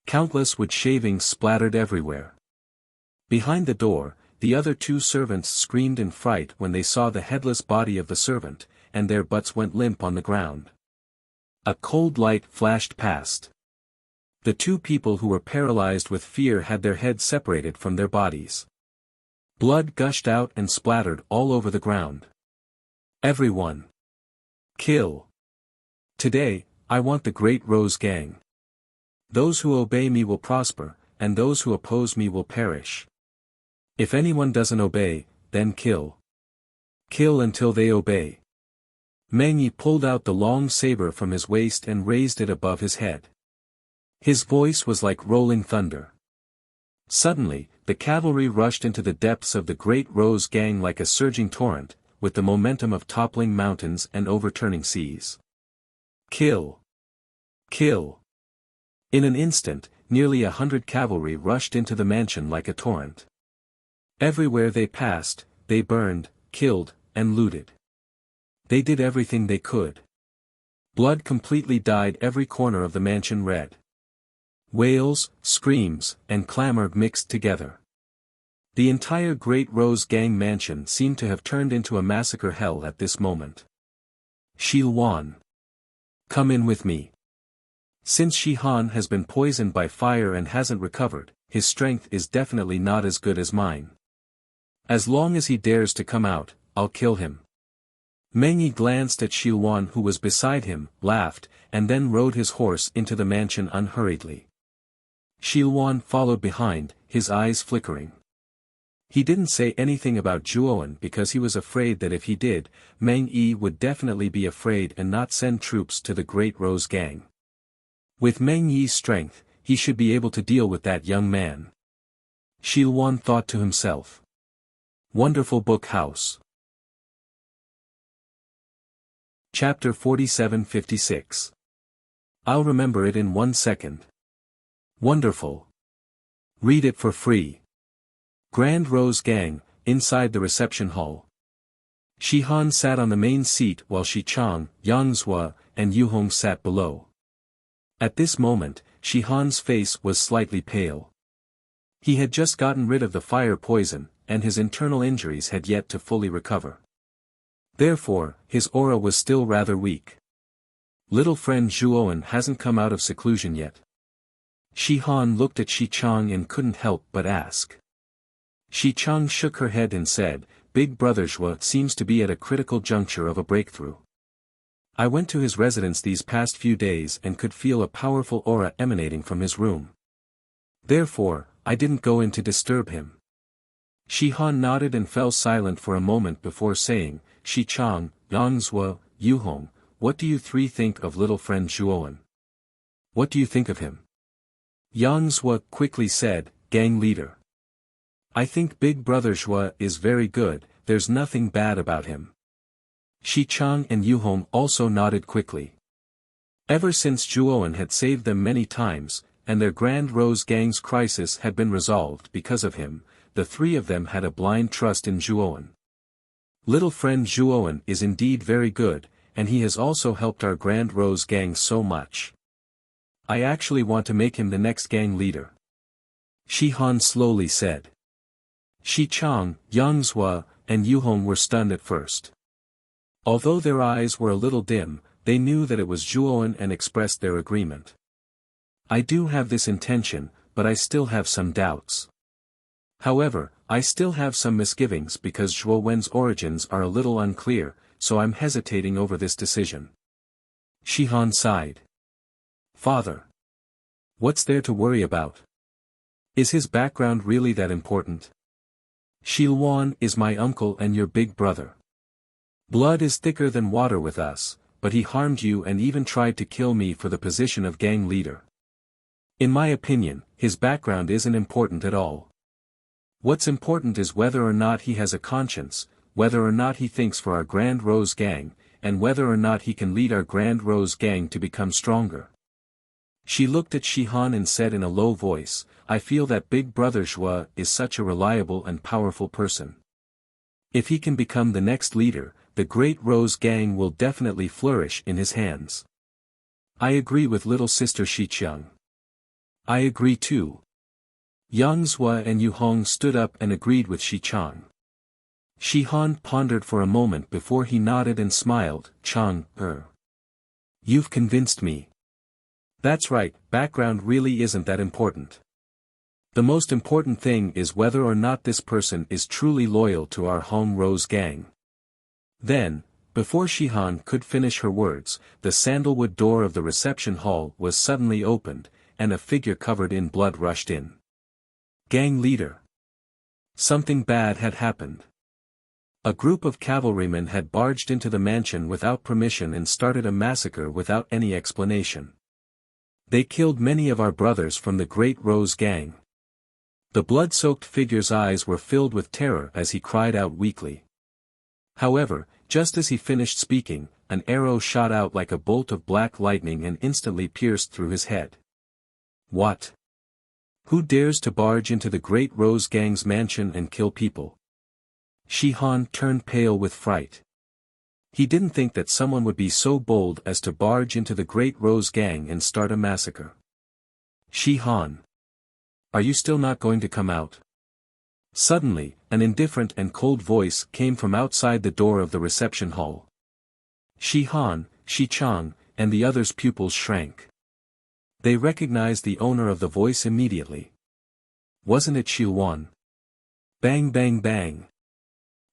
Countless wood shavings splattered everywhere. Behind the door, the other two servants screamed in fright when they saw the headless body of the servant, and their butts went limp on the ground. A cold light flashed past. The two people who were paralyzed with fear had their heads separated from their bodies. Blood gushed out and splattered all over the ground. Everyone. Kill. Today, I want the Great Rose Gang. Those who obey me will prosper, and those who oppose me will perish. If anyone doesn't obey, then kill. Kill until they obey. Meng Yi pulled out the long saber from his waist and raised it above his head. His voice was like rolling thunder. Suddenly, the cavalry rushed into the depths of the Great Rose Gang like a surging torrent, with the momentum of toppling mountains and overturning seas. Kill! Kill! In an instant, nearly 100 cavalry rushed into the mansion like a torrent. Everywhere they passed, they burned, killed, and looted. They did everything they could. Blood completely dyed every corner of the mansion red. Wails, screams, and clamor mixed together. The entire Great Rose Gang mansion seemed to have turned into a massacre hell at this moment. Shilwan. Come in with me. Since Shihan has been poisoned by fire and hasn't recovered, his strength is definitely not as good as mine. As long as he dares to come out, I'll kill him. Meng Yi glanced at Shilwan who was beside him, laughed, and then rode his horse into the mansion unhurriedly. Shilwan followed behind, his eyes flickering. He didn't say anything about Zhuowen because he was afraid that if he did, Meng Yi would definitely be afraid and not send troops to the Great Rose Gang. With Meng Yi's strength, he should be able to deal with that young man. Shilwan thought to himself. Wonderful Book House. Chapter 47-56. I'll remember it in 1 second. Wonderful. Read it for free. Grand Rose Gang, inside the reception hall. Shihan sat on the main seat while Shi Chang, Yang Zhua, and Yu Hong sat below. At this moment, Shihan's face was slightly pale. He had just gotten rid of the fire poison, and his internal injuries had yet to fully recover. Therefore, his aura was still rather weak. Little friend Zhuowen hasn't come out of seclusion yet. Shihan looked at Shi Chang and couldn't help but ask. Shi Chang shook her head and said, Big Brother Zhua seems to be at a critical juncture of a breakthrough. I went to his residence these past few days and could feel a powerful aura emanating from his room. Therefore, I didn't go in to disturb him. Shihan nodded and fell silent for a moment before saying, Shi Chang, Yang Zhua, Yu Hong, what do you three think of little friend Zhuowen? What do you think of him? Yang Zhua quickly said, Gang leader. I think Big Brother Zhua is very good, there's nothing bad about him. Shi Chang and Yu Hong also nodded quickly. Ever since Zhuowen had saved them many times, and their Grand Rose Gang's crisis had been resolved because of him, the three of them had a blind trust in Zhuowen. Little friend Zhuowen is indeed very good, and he has also helped our Grand Rose Gang so much. I actually want to make him the next gang leader. Shihan slowly said. Shi Chang, Yang Zhua, and Yu Hong were stunned at first. Although their eyes were a little dim, they knew that it was Zhuowen and expressed their agreement. I do have this intention, but I still have some doubts. However, I still have some misgivings because Zhuowen's origins are a little unclear, so I'm hesitating over this decision. Shihan sighed. Father. What's there to worry about? Is his background really that important? Shilwan is my uncle and your big brother. Blood is thicker than water with us, but he harmed you and even tried to kill me for the position of gang leader. In my opinion, his background isn't important at all. What's important is whether or not he has a conscience, whether or not he thinks for our Grand Rose Gang, and whether or not he can lead our Grand Rose Gang to become stronger. She looked at Shihan and said in a low voice, I feel that Big Brother Zhua is such a reliable and powerful person. If he can become the next leader, the Great Rose Gang will definitely flourish in his hands. I agree with little sister Shiqiang. I agree too. Yang Zhua and Yu Hong stood up and agreed with Shichang. Shihan pondered for a moment before he nodded and smiled, Chang, You've convinced me. That's right, background really isn't that important. The most important thing is whether or not this person is truly loyal to our Hong Rose Gang. Then, before Shihan could finish her words, the sandalwood door of the reception hall was suddenly opened, and a figure covered in blood rushed in. Gang leader. Something bad had happened. A group of cavalrymen had barged into the mansion without permission and started a massacre without any explanation. They killed many of our brothers from the Great Rose Gang. The blood-soaked figure's eyes were filled with terror as he cried out weakly. However, just as he finished speaking, an arrow shot out like a bolt of black lightning and instantly pierced through his head. What? Who dares to barge into the Great Rose Gang's mansion and kill people? Shihan turned pale with fright. He didn't think that someone would be so bold as to barge into the Great Rose Gang and start a massacre. Shi Han. Are you still not going to come out? Suddenly, an indifferent and cold voice came from outside the door of the reception hall. Shi Han, Shi Chang, and the others' pupils shrank. They recognized the owner of the voice immediately. Wasn't it Shilwan? Bang bang bang.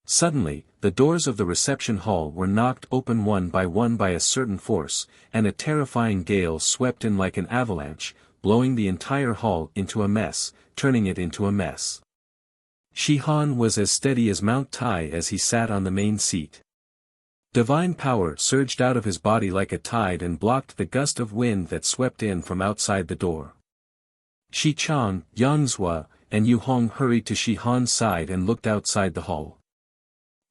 Suddenly, the doors of the reception hall were knocked open one by a certain force, and a terrifying gale swept in like an avalanche, blowing the entire hall into a mess, turning it into a mess. Shi Han was as steady as Mount Tai as he sat on the main seat. Divine power surged out of his body like a tide and blocked the gust of wind that swept in from outside the door. Shi Chang, Yang Zhua, and Yu Hong hurried to Shi Han's side and looked outside the hall.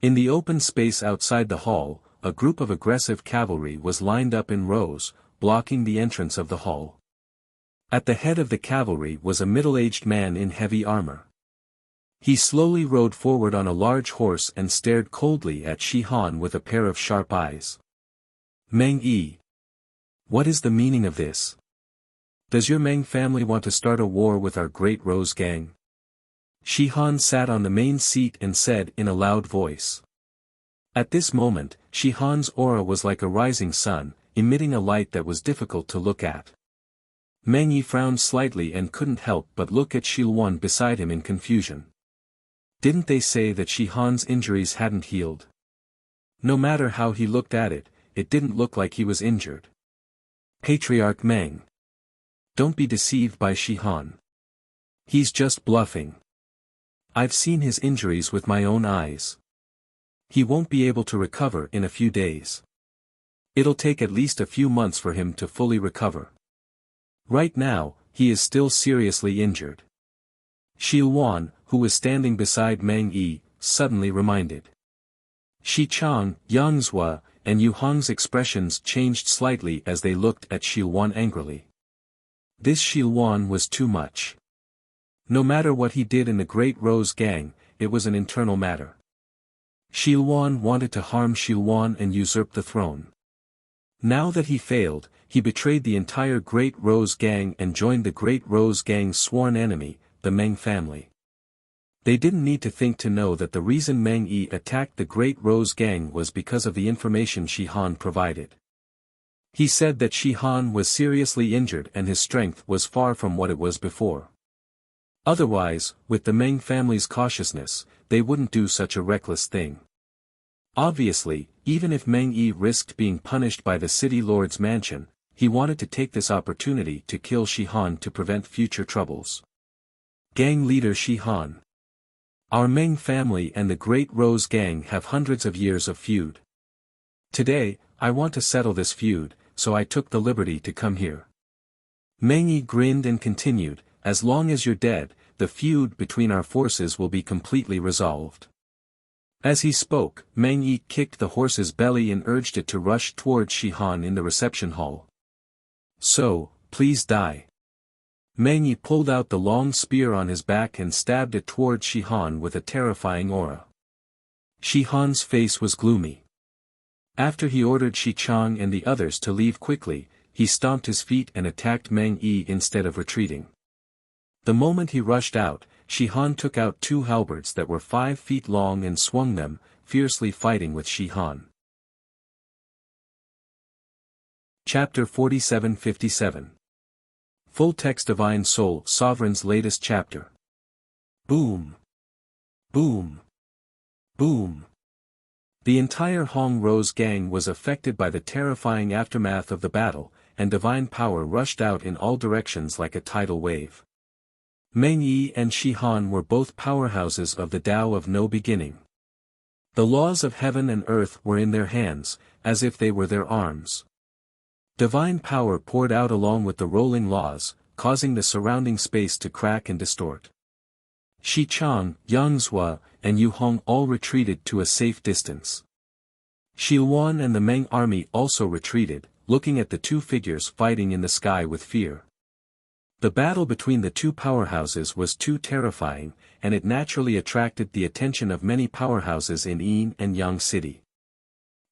In the open space outside the hall, a group of aggressive cavalry was lined up in rows, blocking the entrance of the hall. At the head of the cavalry was a middle-aged man in heavy armor. He slowly rode forward on a large horse and stared coldly at Shi Han with a pair of sharp eyes. Meng Yi. What is the meaning of this? Does your Meng family want to start a war with our Great Rose Gang? Shi Han sat on the main seat and said in a loud voice. At this moment, Shi Han's aura was like a rising sun, emitting a light that was difficult to look at. Meng Yi frowned slightly and couldn't help but look at Shilwan beside him in confusion. Didn't they say that Shi Han's injuries hadn't healed? No matter how he looked at it, it didn't look like he was injured. Patriarch Meng. Don't be deceived by Shi Han. He's just bluffing. I've seen his injuries with my own eyes. He won't be able to recover in a few days. It'll take at least a few months for him to fully recover. Right now, he is still seriously injured. Shilwan, who was standing beside Meng Yi, suddenly reminded. Shi Chang, Yang Zhua, and Yu Hong's expressions changed slightly as they looked at Shilwan angrily. This Shilwan was too much. No matter what he did in the Great Rose Gang, it was an internal matter. Shilwan wanted to harm Shilwan and usurp the throne. Now that he failed, he betrayed the entire Great Rose Gang and joined the Great Rose Gang's sworn enemy, the Meng family. They didn't need to think to know that the reason Meng Yi attacked the Great Rose Gang was because of the information Shi Han provided. He said that Shi Han was seriously injured and his strength was far from what it was before. Otherwise, with the Meng family's cautiousness, they wouldn't do such a reckless thing. Obviously, even if Meng Yi risked being punished by the city lord's mansion, he wanted to take this opportunity to kill Shi Han to prevent future troubles. Gang leader Shi Han. Our Meng family and the Great Rose Gang have hundreds of years of feud. Today, I want to settle this feud, so I took the liberty to come here. Meng Yi grinned and continued, as long as you're dead, the feud between our forces will be completely resolved. As he spoke, Meng Yi kicked the horse's belly and urged it to rush toward Shi Han in the reception hall. So, please die. Meng Yi pulled out the long spear on his back and stabbed it toward Shi Han with a terrifying aura. Shi Han's face was gloomy. After he ordered Shi Chang and the others to leave quickly, he stomped his feet and attacked Meng Yi instead of retreating. The moment he rushed out, Shi Han took out two halberds that were 5 feet long and swung them, fiercely fighting with Shi Han. Chapter 47-57. Full Text Divine Soul Sovereign's latest chapter. Boom. Boom. Boom. The entire Hong Rose Gang was affected by the terrifying aftermath of the battle, and divine power rushed out in all directions like a tidal wave. Meng Yi and Shi Han were both powerhouses of the Tao of no beginning. The laws of heaven and earth were in their hands, as if they were their arms. Divine power poured out along with the rolling laws, causing the surrounding space to crack and distort. Shi Chang, Yang Zhua, and Yu Hong all retreated to a safe distance. Shilwan and the Meng army also retreated, looking at the two figures fighting in the sky with fear. The battle between the two powerhouses was too terrifying, and it naturally attracted the attention of many powerhouses in Yin and Yang City.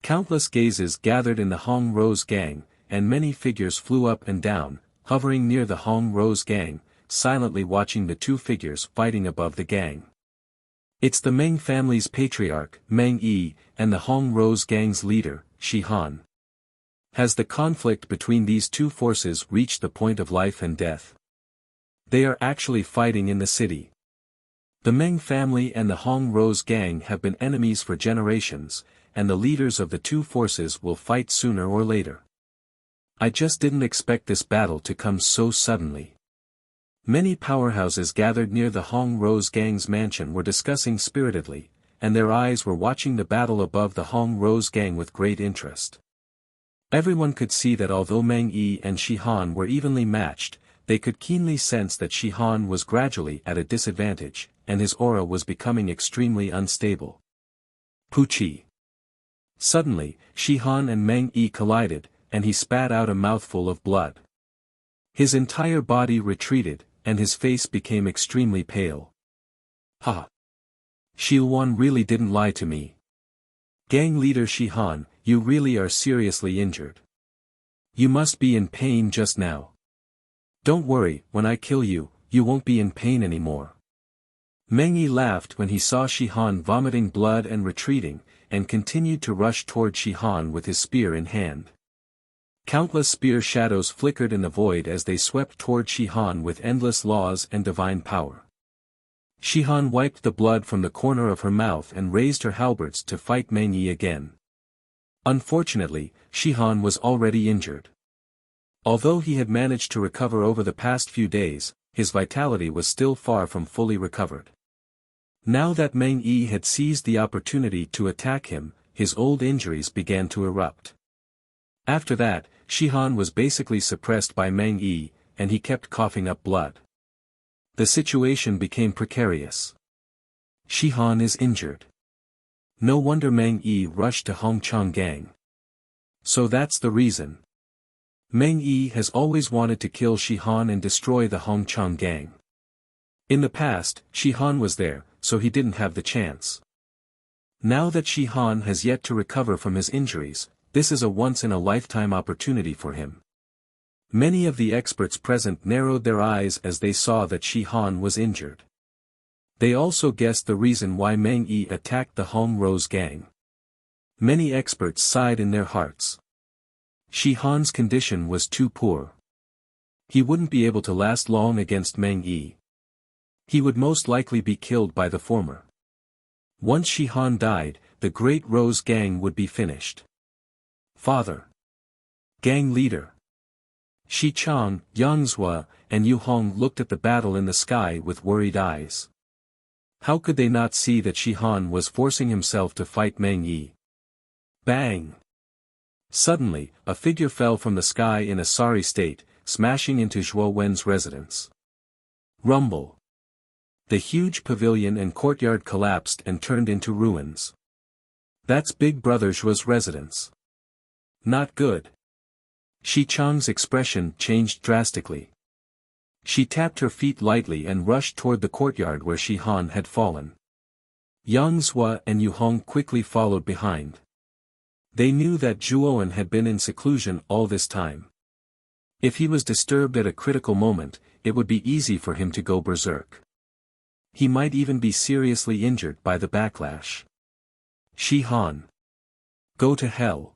Countless gazes gathered in the Hong Rose gang, and many figures flew up and down, hovering near the Hong Rose gang, silently watching the two figures fighting above the gang. It's the Meng family's patriarch, Meng Yi, and the Hong Rose gang's leader, Shi Han. Has the conflict between these two forces reached the point of life and death? They are actually fighting in the city. The Meng family and the Hong Rose gang have been enemies for generations, and the leaders of the two forces will fight sooner or later. I just didn't expect this battle to come so suddenly. Many powerhouses gathered near the Hong Rose gang's mansion were discussing spiritedly, and their eyes were watching the battle above the Hong Rose gang with great interest. Everyone could see that although Meng Yi and Shi Han were evenly matched, they could keenly sense that Shi Han was gradually at a disadvantage, and his aura was becoming extremely unstable. Puchi. Suddenly, Shi Han and Meng Yi collided, and he spat out a mouthful of blood. His entire body retreated, and his face became extremely pale. Ha! Shilwan really didn't lie to me. Gang leader Shi Han, you really are seriously injured. You must be in pain just now. Don't worry, when I kill you, you won't be in pain anymore. Meng Yi laughed when he saw Shi Han vomiting blood and retreating, and continued to rush toward Shi Han with his spear in hand. Countless spear shadows flickered in the void as they swept toward Shi Han with endless laws and divine power. Shi Han wiped the blood from the corner of her mouth and raised her halberds to fight Meng Yi again. Unfortunately, Shi Han was already injured. Although he had managed to recover over the past few days, his vitality was still far from fully recovered. Now that Meng Yi had seized the opportunity to attack him, his old injuries began to erupt. After that, Shi Han was basically suppressed by Meng Yi, and he kept coughing up blood. The situation became precarious. Shi Han is injured. No wonder Meng Yi rushed to Hong Chang gang. So that's the reason. Meng Yi has always wanted to kill Shi Han and destroy the Hong Chang gang. In the past, Shi Han was there, so he didn't have the chance. Now that Shi Han has yet to recover from his injuries, this is a once-in-a-lifetime opportunity for him. Many of the experts present narrowed their eyes as they saw that Shi Han was injured. They also guessed the reason why Meng Yi attacked the Hong Rose gang. Many experts sighed in their hearts. Shi Han's condition was too poor. He wouldn't be able to last long against Meng Yi. He would most likely be killed by the former. Once Shi Han died, the Great Rose gang would be finished. Father. Gang leader. Shi Chang, Yang Zhua, and Yu Hong looked at the battle in the sky with worried eyes. How could they not see that Shi Han was forcing himself to fight Meng Yi? Bang! Suddenly, a figure fell from the sky in a sorry state, smashing into Zhuo Wen's residence. Rumble. The huge pavilion and courtyard collapsed and turned into ruins. That's Big Brother Zhuo's residence. Not good. Shi Chang's expression changed drastically. She tapped her feet lightly and rushed toward the courtyard where Shi Han had fallen. Yang Zhua and Yu Hong quickly followed behind. They knew that Zhuowen had been in seclusion all this time. If he was disturbed at a critical moment, it would be easy for him to go berserk. He might even be seriously injured by the backlash. Shi Han. Go to hell.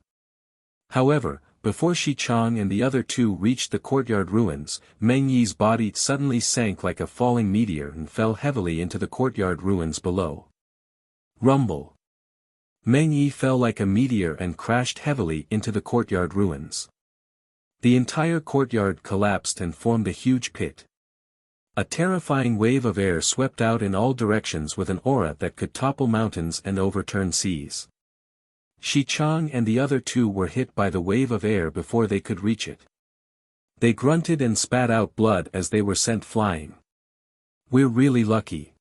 However, before Shi Chang and the other two reached the courtyard ruins, Meng Yi's body suddenly sank like a falling meteor and fell heavily into the courtyard ruins below. Rumble. Meng Yi fell like a meteor and crashed heavily into the courtyard ruins. The entire courtyard collapsed and formed a huge pit. A terrifying wave of air swept out in all directions with an aura that could topple mountains and overturn seas. Shi Chang and the other two were hit by the wave of air before they could reach it. They grunted and spat out blood as they were sent flying. We're really lucky.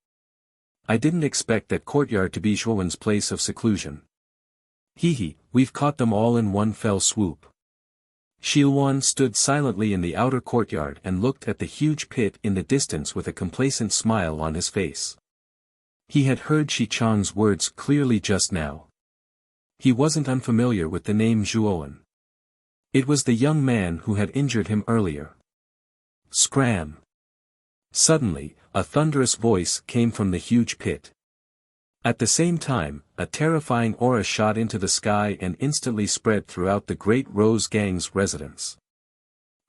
I didn't expect that courtyard to be Zhuowen's place of seclusion. Hee, we've caught them all in one fell swoop. Shilwan stood silently in the outer courtyard and looked at the huge pit in the distance with a complacent smile on his face. He had heard Shi Chang's words clearly just now. He wasn't unfamiliar with the name Zhuowen. It was the young man who had injured him earlier. Scram! Suddenly, a thunderous voice came from the huge pit. At the same time, a terrifying aura shot into the sky and instantly spread throughout the Great Rose Gang's residence.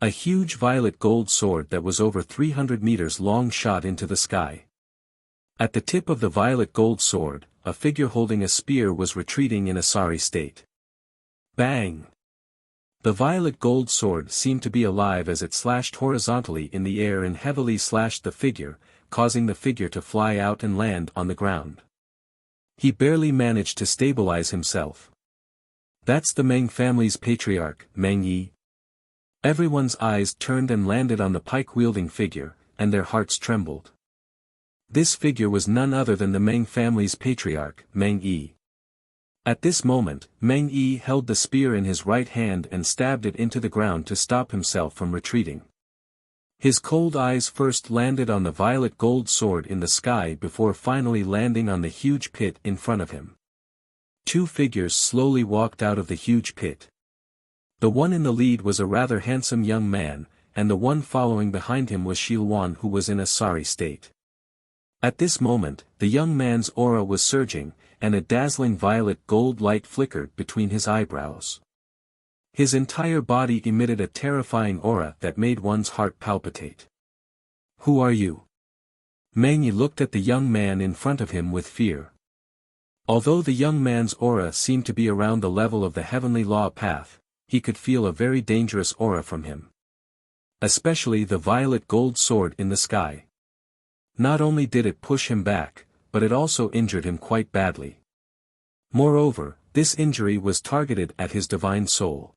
A huge violet gold sword that was over 300 meters long shot into the sky. At the tip of the violet gold sword, a figure holding a spear was retreating in a sorry state. Bang! The violet gold sword seemed to be alive as it slashed horizontally in the air and heavily slashed the figure, causing the figure to fly out and land on the ground. He barely managed to stabilize himself. That's the Meng family's patriarch, Meng Yi. Everyone's eyes turned and landed on the pike-wielding figure, and their hearts trembled. This figure was none other than the Meng family's patriarch, Meng Yi. At this moment, Meng Yi held the spear in his right hand and stabbed it into the ground to stop himself from retreating. His cold eyes first landed on the violet gold sword in the sky before finally landing on the huge pit in front of him. Two figures slowly walked out of the huge pit. The one in the lead was a rather handsome young man, and the one following behind him was Shilwan, who was in a sorry state. At this moment, the young man's aura was surging, and a dazzling violet gold light flickered between his eyebrows. His entire body emitted a terrifying aura that made one's heart palpitate. Who are you? Meng Yi looked at the young man in front of him with fear. Although the young man's aura seemed to be around the level of the heavenly law path, he could feel a very dangerous aura from him. Especially the violet gold sword in the sky. Not only did it push him back, but it also injured him quite badly. Moreover, this injury was targeted at his divine soul.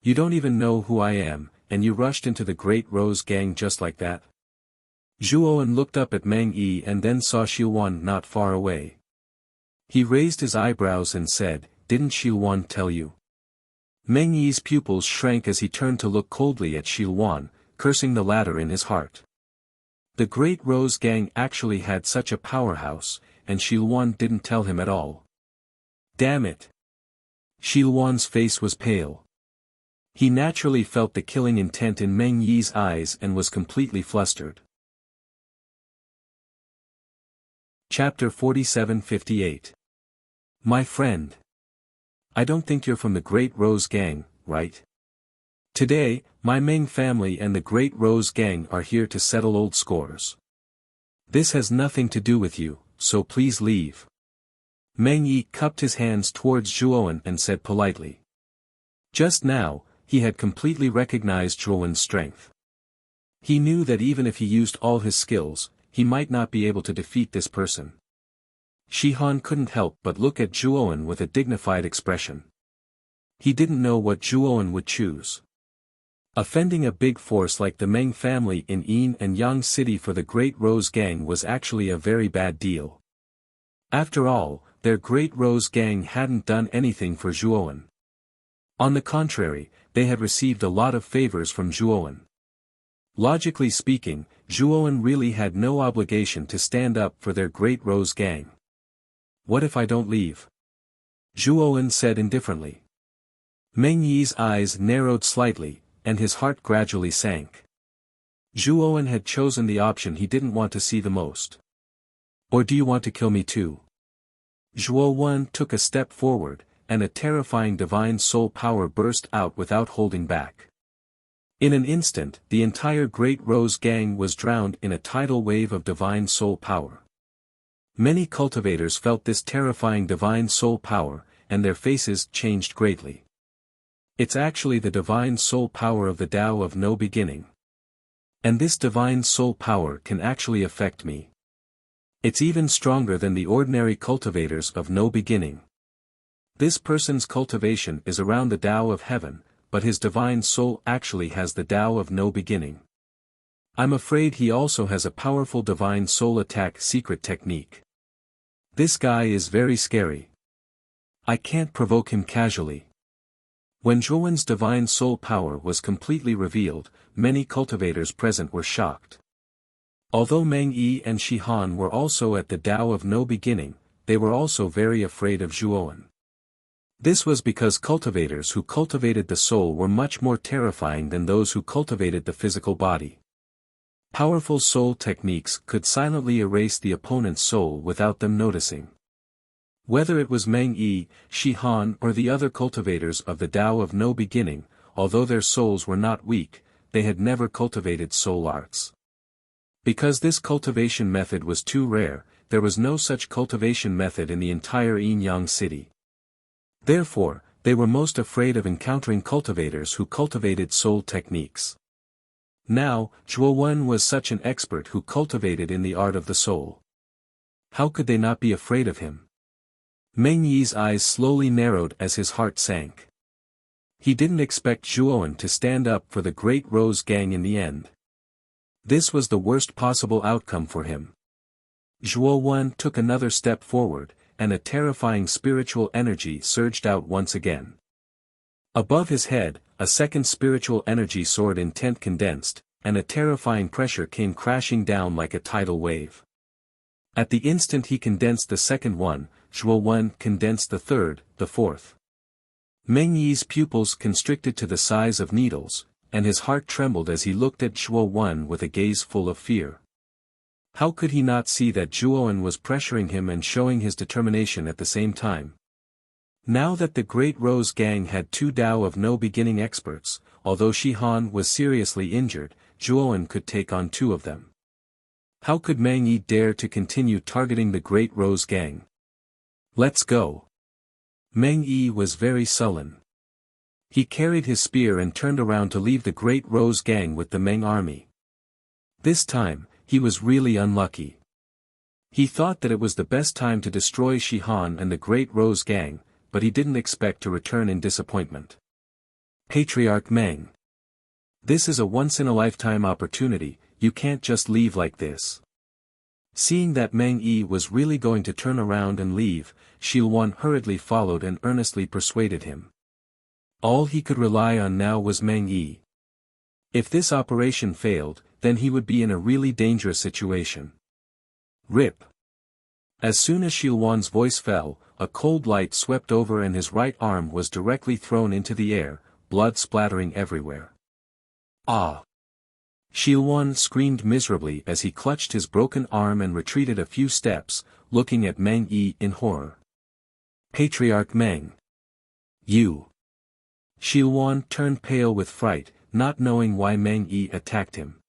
You don't even know who I am, and you rushed into the Great Rose Gang just like that? Zhuowen looked up at Meng Yi and then saw Shilwan not far away. He raised his eyebrows and said, "Didn't Shilwan tell you?" Meng Yi's pupils shrank as he turned to look coldly at Shilwan, cursing the latter in his heart. The Great Rose Gang actually had such a powerhouse, and Shilwan didn't tell him at all. Damn it! Shilwan's face was pale. He naturally felt the killing intent in Meng Yi's eyes and was completely flustered. Chapter 47-58. My friend. I don't think you're from the Great Rose Gang, right? Today, my Meng family and the Great Rose Gang are here to settle old scores. This has nothing to do with you, so please leave. Meng Yi cupped his hands towards Zhuowen and said politely. Just now, he had completely recognized Zhuowen's strength. He knew that even if he used all his skills, he might not be able to defeat this person. Shihan couldn't help but look at Zhuowen with a dignified expression. He didn't know what Zhuowen would choose. Offending a big force like the Meng family in Yin and Yang City for the Great Rose Gang was actually a very bad deal. After all, their Great Rose Gang hadn't done anything for Zhuowen. On the contrary, they had received a lot of favors from Zhuowen. Logically speaking, Zhuowen really had no obligation to stand up for their Great Rose Gang. What if I don't leave? Zhuowen said indifferently. Meng Yi's eyes narrowed slightly, and his heart gradually sank. Zhuowen had chosen the option he didn't want to see the most. Or do you want to kill me too? Zhuowen took a step forward, and a terrifying divine soul power burst out without holding back. In an instant, the entire Great Rose Gang was drowned in a tidal wave of divine soul power. Many cultivators felt this terrifying divine soul power, and their faces changed greatly. It's actually the divine soul power of the Tao of no beginning. And this divine soul power can actually affect me. It's even stronger than the ordinary cultivators of no beginning. This person's cultivation is around the Tao of heaven, but his divine soul actually has the Tao of no beginning. I'm afraid he also has a powerful divine soul attack secret technique. This guy is very scary. I can't provoke him casually. When Zhuowen's divine soul power was completely revealed, many cultivators present were shocked. Although Meng Yi and Shihan were also at the Tao of no beginning, they were also very afraid of Zhuowen. This was because cultivators who cultivated the soul were much more terrifying than those who cultivated the physical body. Powerful soul techniques could silently erase the opponent's soul without them noticing. Whether it was Meng Yi, Shi Han or the other cultivators of the Tao of No Beginning, although their souls were not weak, they had never cultivated soul arts. Because this cultivation method was too rare, there was no such cultivation method in the entire Yin-Yang city. Therefore, they were most afraid of encountering cultivators who cultivated soul techniques. Now, Zhuo Wen was such an expert who cultivated in the art of the soul. How could they not be afraid of him? Meng Yi's eyes slowly narrowed as his heart sank. He didn't expect Zhuowen to stand up for the Great Rose Gang in the end. This was the worst possible outcome for him. Zhuo Wen took another step forward, and a terrifying spiritual energy surged out once again. Above his head, a second spiritual energy soared intent condensed, and a terrifying pressure came crashing down like a tidal wave. At the instant he condensed the second one, Zhuo Wen condensed the third, the fourth. Meng Yi's pupils constricted to the size of needles, and his heart trembled as he looked at Zhuo Wen with a gaze full of fear. How could he not see that Zhuo Wen was pressuring him and showing his determination at the same time? Now that the Great Rose Gang had two Tao of No Beginning experts, although Shi Han was seriously injured, Zhuo Wen could take on two of them. How could Meng Yi dare to continue targeting the Great Rose Gang? Let's go. Meng Yi was very sullen. He carried his spear and turned around to leave the Great Rose Gang with the Meng army. This time, he was really unlucky. He thought that it was the best time to destroy Shi Han and the Great Rose Gang, but he didn't expect to return in disappointment. Patriarch Meng. This is a once-in-a-lifetime opportunity, you can't just leave like this. Seeing that Meng Yi was really going to turn around and leave, Shilwan hurriedly followed and earnestly persuaded him. All he could rely on now was Meng Yi. If this operation failed, then he would be in a really dangerous situation. Rip. As soon as Shilwan's voice fell, a cold light swept over and his right arm was directly thrown into the air, blood splattering everywhere. Ah! Shilwan screamed miserably as he clutched his broken arm and retreated a few steps, looking at Meng Yi in horror. Patriarch Meng. You! Shilwan turned pale with fright, not knowing why Meng Yi attacked him.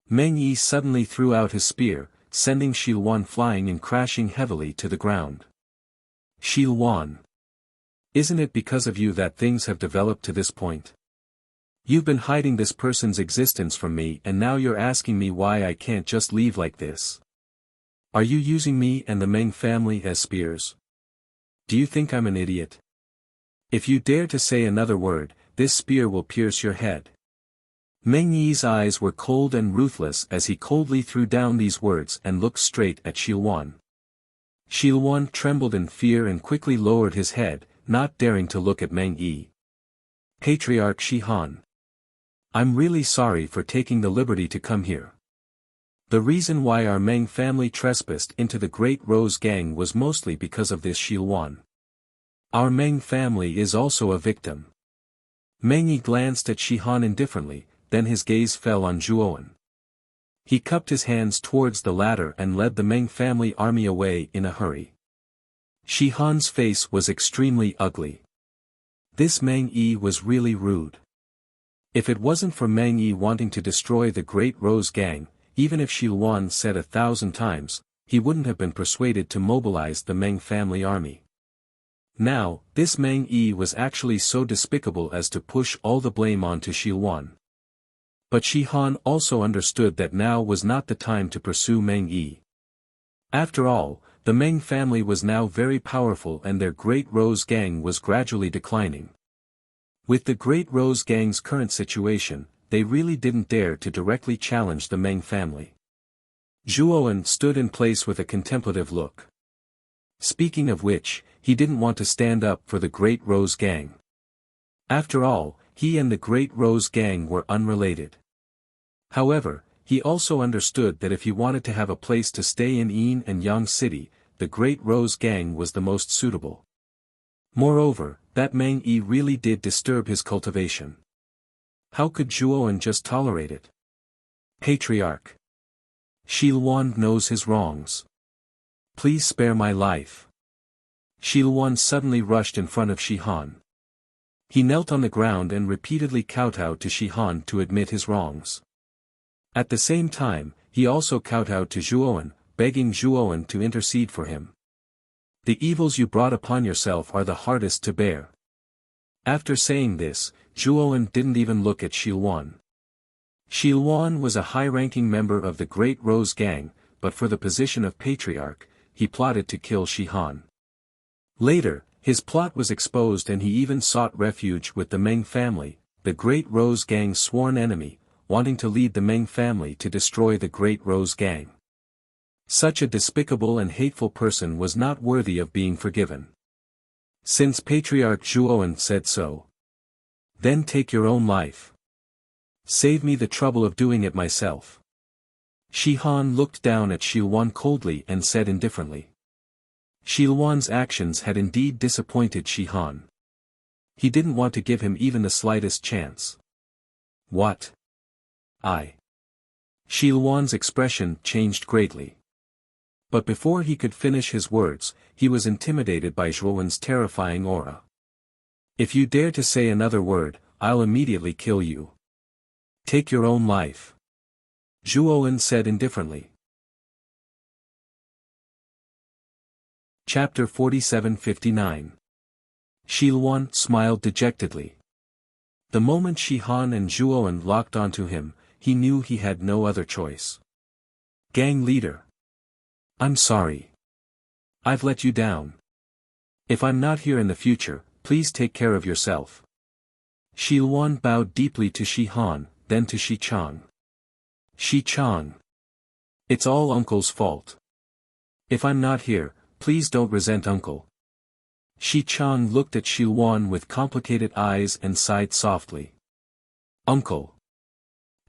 Meng Yi suddenly threw out his spear, sending Shilwan flying and crashing heavily to the ground. Shilwan. Isn't it because of you that things have developed to this point? You've been hiding this person's existence from me and now you're asking me why I can't just leave like this. Are you using me and the Meng family as spears? Do you think I'm an idiot? If you dare to say another word, this spear will pierce your head. Meng Yi's eyes were cold and ruthless as he coldly threw down these words and looked straight at Shilwan. Shilwan trembled in fear and quickly lowered his head, not daring to look at Meng Yi. Patriarch Shi Han. I'm really sorry for taking the liberty to come here. The reason why our Meng family trespassed into the Great Rose Gang was mostly because of this Shilwan. Our Meng family is also a victim. Meng Yi glanced at Shi Han indifferently, then his gaze fell on Zhuowen. He cupped his hands towards the latter and led the Meng family army away in a hurry. Shi Han's face was extremely ugly. This Meng Yi was really rude. If it wasn't for Meng Yi wanting to destroy the Great Rose Gang, even if Shilwan said 1,000 times, he wouldn't have been persuaded to mobilize the Meng family army. Now, this Meng Yi was actually so despicable as to push all the blame onto Shilwan. But Shi Han also understood that now was not the time to pursue Meng Yi. After all, the Meng family was now very powerful and their Great Rose Gang was gradually declining. With the Great Rose Gang's current situation, they really didn't dare to directly challenge the Meng family. Zhuowen stood in place with a contemplative look. Speaking of which, he didn't want to stand up for the Great Rose Gang. After all, he and the Great Rose Gang were unrelated. However, he also understood that if he wanted to have a place to stay in Yin and Yang City, the Great Rose Gang was the most suitable. Moreover, that Mang Yi really did disturb his cultivation. How could Zhuowen just tolerate it? Patriarch. Shilwan knows his wrongs. Please spare my life. Shilwan suddenly rushed in front of Shihan. He knelt on the ground and repeatedly kowtowed to Shihan to admit his wrongs. At the same time, he also kowtowed to Zhuowen, begging Zhuowen to intercede for him. The evils you brought upon yourself are the hardest to bear. After saying this, Zhuowen didn't even look at Shilwan. Shilwan was a high-ranking member of the Great Rose Gang, but for the position of Patriarch, he plotted to kill Shihan. Later, his plot was exposed and he even sought refuge with the Meng family, the Great Rose Gang's sworn enemy, wanting to lead the Meng family to destroy the Great Rose Gang. Such a despicable and hateful person was not worthy of being forgiven. Since Patriarch Zhuowen said so. Then take your own life. Save me the trouble of doing it myself. Shihan looked down at Shilwan coldly and said indifferently. Shilwan's actions had indeed disappointed Shihan. He didn't want to give him even the slightest chance. What? Shilwan's expression changed greatly. But before he could finish his words, he was intimidated by Zhuowen's terrifying aura. If you dare to say another word, I'll immediately kill you. Take your own life. Zhuowen said indifferently. Chapter 47-59. Shilwan smiled dejectedly. The moment Shihan and Zhuowen locked onto him, he knew he had no other choice. Gang leader. I'm sorry. I've let you down. If I'm not here in the future, please take care of yourself. Shilwan bowed deeply to Shihan, then to Shichang. Shichang. It's all Uncle's fault. If I'm not here, please don't resent Uncle. Shichang looked at Shilwan with complicated eyes and sighed softly. Uncle.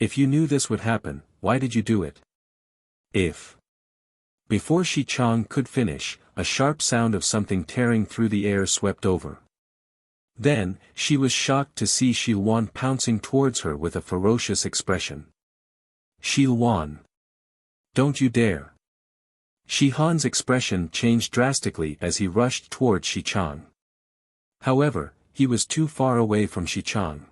If you knew this would happen, why did you do it? Before Shichang could finish, a sharp sound of something tearing through the air swept over. Then, she was shocked to see Shilwan pouncing towards her with a ferocious expression. Shilwan. Don't you dare. Shihan's expression changed drastically as he rushed towards Shichang. However, he was too far away from Shichang.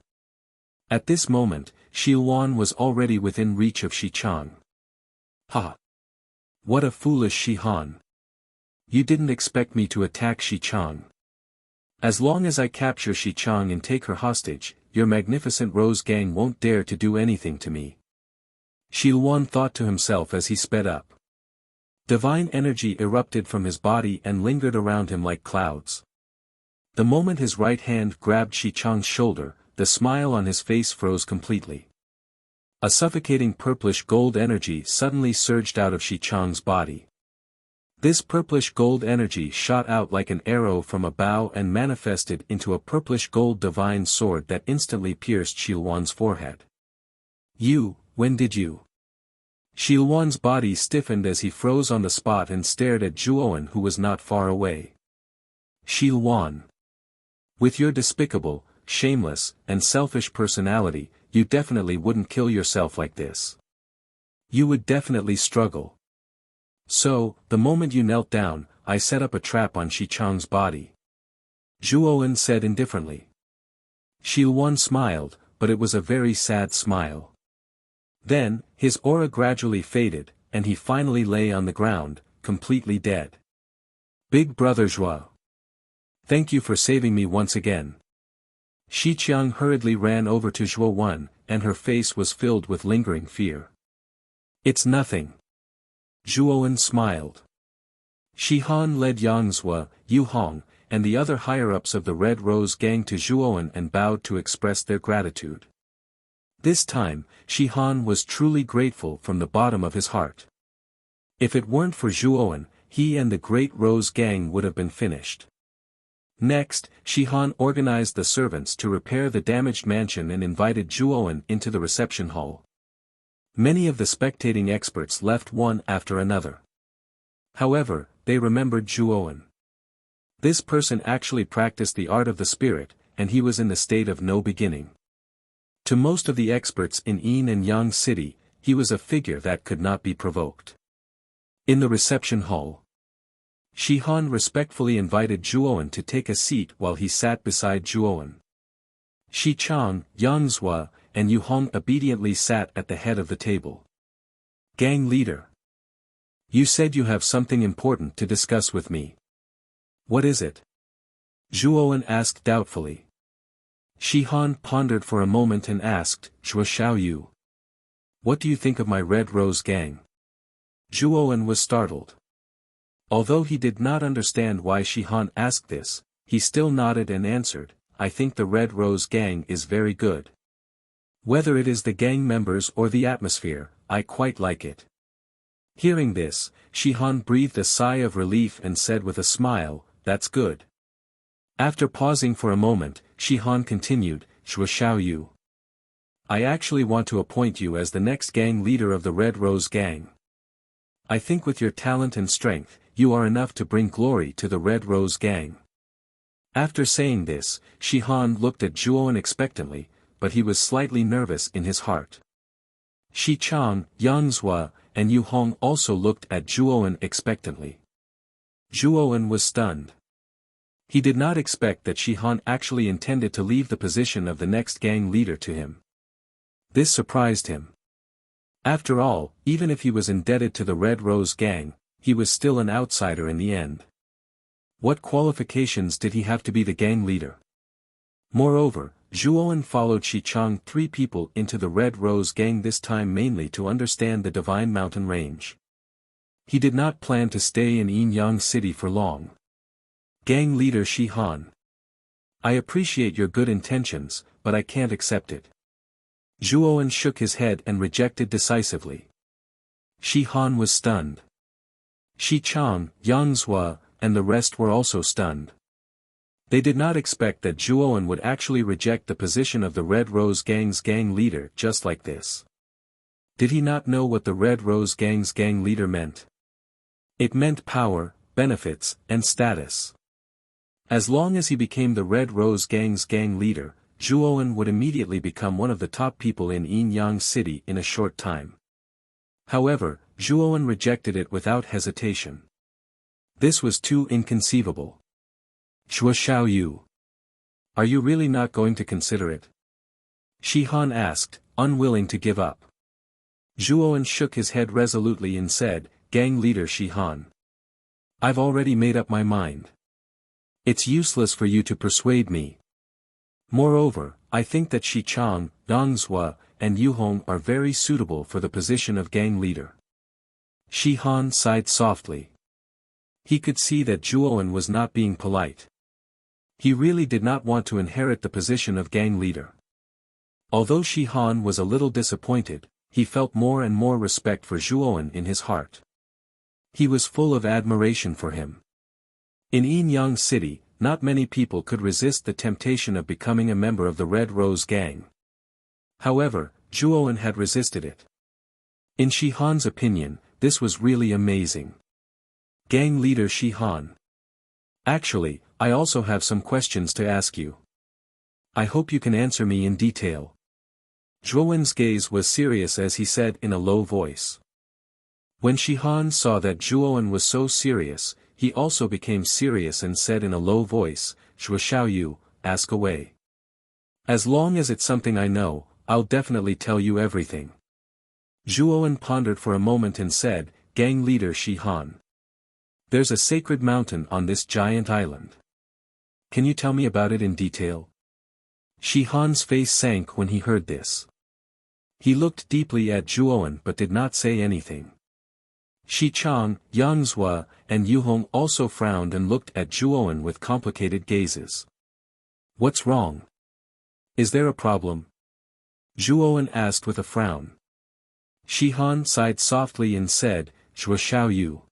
At this moment, Shilwan was already within reach of Shichang. Ha! What a foolish Shihan! You didn't expect me to attack Shichang. As long as I capture Shichang and take her hostage, your magnificent Rose Gang won't dare to do anything to me. Shilwan thought to himself as he sped up. Divine energy erupted from his body and lingered around him like clouds. The moment his right hand grabbed Shichang's shoulder, the smile on his face froze completely. A suffocating purplish gold energy suddenly surged out of Shichang's body. This purplish gold energy shot out like an arrow from a bow and manifested into a purplish gold divine sword that instantly pierced Shilwan's forehead. When did you? Shilwan's body stiffened as he froze on the spot and stared at Zhuowen, who was not far away. Shilwan. With your despicable, shameless, and selfish personality, you definitely wouldn't kill yourself like this. You would definitely struggle. So, the moment you knelt down, I set up a trap on Shichang's body. Zhuowen said indifferently. Shilwan smiled, but it was a very sad smile. Then, his aura gradually faded, and he finally lay on the ground, completely dead. Big Brother Zhuo. Thank you for saving me once again. Shichang hurriedly ran over to Zhuowen, and her face was filled with lingering fear. It's nothing. Zhuowen smiled. Shihan led Yangzhou, Yu Hong, and the other higher-ups of the Red Rose Gang to Zhuowen and bowed to express their gratitude. This time, Shihan was truly grateful from the bottom of his heart. If it weren't for Zhuowen, he and the Great Rose Gang would have been finished. Next, Shihan organized the servants to repair the damaged mansion and invited Zhuowen into the reception hall. Many of the spectating experts left one after another. However, they remembered Zhuowen. This person actually practiced the art of the spirit, and he was in the state of no beginning. To most of the experts in Yin and Yang City, he was a figure that could not be provoked. In the reception hall, Shi Han respectfully invited Zhuowen to take a seat while he sat beside Zhuowen. Shi Chang, Yang Zhua, and Yu Hong obediently sat at the head of the table. Gang leader. You said you have something important to discuss with me. What is it? Zhuowen asked doubtfully. Shi Han pondered for a moment and asked, Zhuo Xiaoyu. What do you think of my Red Rose gang? Zhuowen was startled. Although he did not understand why Shi Han asked this, he still nodded and answered, I think the Red Rose gang is very good. Whether it is the gang members or the atmosphere, I quite like it. Hearing this, Shi Han breathed a sigh of relief and said with a smile, That's good. After pausing for a moment, Shi Han continued, Zhuo Xiaoyu. I actually want to appoint you as the next gang leader of the Red Rose gang. I think with your talent and strength, you are enough to bring glory to the Red Rose gang. After saying this, Shi Han looked at Zhuowen expectantly, but he was slightly nervous in his heart. Shi Chang, Yang Zhua, and Yu Hong also looked at Zhuowen expectantly. Zhuowen was stunned. He did not expect that Shi Han actually intended to leave the position of the next gang leader to him. This surprised him. After all, even if he was indebted to the Red Rose gang, he was still an outsider in the end. What qualifications did he have to be the gang leader? Moreover, Zhuowen followed Shi Chang 3 people into the Red Rose gang, this time mainly to understand the Divine Mountain Range. He did not plan to stay in Yin Yang City for long. Gang leader Shi Han. I appreciate your good intentions, but I can't accept it. Zhuowen shook his head and rejected decisively. Shi Han was stunned. Shi Chang, Yang Zhua, and the rest were also stunned. They did not expect that Zhuowen would actually reject the position of the Red Rose gang's gang leader just like this. Did he not know what the Red Rose gang's gang leader meant? It meant power, benefits, and status. As long as he became the Red Rose gang's gang leader, Zhuowen would immediately become one of the top people in Yin Yang City in a short time. However, Zhuowen rejected it without hesitation. This was too inconceivable. Zhuo Xiaoyu. Are you really not going to consider it? Shi Han asked, unwilling to give up. Zhuowen shook his head resolutely and said, Gang leader Shi Han. I've already made up my mind. It's useless for you to persuade me. Moreover, I think that Shi Chang, Yang Zhua, and Yu Hong are very suitable for the position of gang leader. Shi Han sighed softly. He could see that Zhuowen was not being polite. He really did not want to inherit the position of gang leader. Although Shi Han was a little disappointed, he felt more and more respect for Zhuowen in his heart. He was full of admiration for him. In Yin Yang City, not many people could resist the temptation of becoming a member of the Red Rose gang. However, Zhuowen had resisted it. In Shi Han's opinion, this was really amazing. Gang leader Shi Han. Actually, I also have some questions to ask you. I hope you can answer me in detail. Zhuowen's gaze was serious as he said in a low voice. When Shi Han saw that Zhuowen was so serious, he also became serious and said in a low voice, Zhuo Xiaoyu, ask away. As long as it's something I know, I'll definitely tell you everything. Zhuowen pondered for a moment and said, Gang leader Shi Han. There's a sacred mountain on this giant island. Can you tell me about it in detail? Shi Han's face sank when he heard this. He looked deeply at Zhuowen but did not say anything. Shi Chang, Yang Zhua, and Yu Hong also frowned and looked at Zhuowen with complicated gazes. What's wrong? Is there a problem? Zhuowen asked with a frown. Shi Han sighed softly and said, Zhuo Xiaoyu.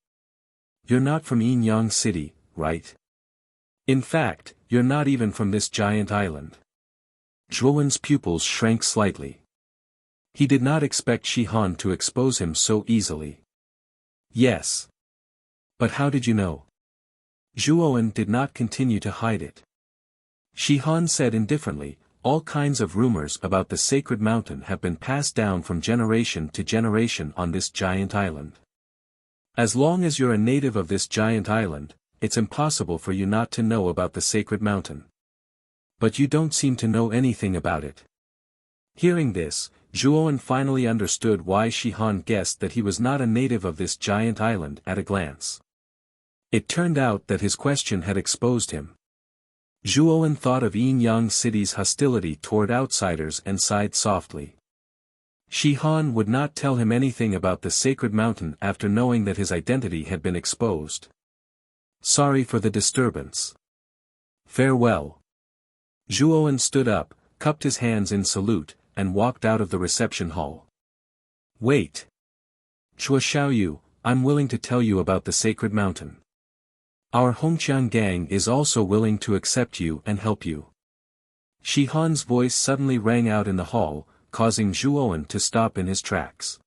You're not from Yin Yang City, right? In fact, you're not even from this giant island. Zhuowen's pupils shrank slightly. He did not expect Shi Han to expose him so easily. Yes. But how did you know? Zhuowen did not continue to hide it. Shi Han said indifferently, all kinds of rumors about the sacred mountain have been passed down from generation to generation on this giant island. As long as you're a native of this giant island, it's impossible for you not to know about the sacred mountain. But you don't seem to know anything about it. Hearing this, Zhuowen finally understood why Shi Han guessed that he was not a native of this giant island at a glance. It turned out that his question had exposed him. Zhuowen thought of Yin-Yang City's hostility toward outsiders and sighed softly. Shi Han would not tell him anything about the sacred mountain after knowing that his identity had been exposed. Sorry for the disturbance. Farewell. Zhuowen stood up, cupped his hands in salute, and walked out of the reception hall. Wait. Chua Xiaoyu, I'm willing to tell you about the sacred mountain. Our Hongqiang gang is also willing to accept you and help you. Shi Han's voice suddenly rang out in the hall, causing Zhuowen to stop in his tracks.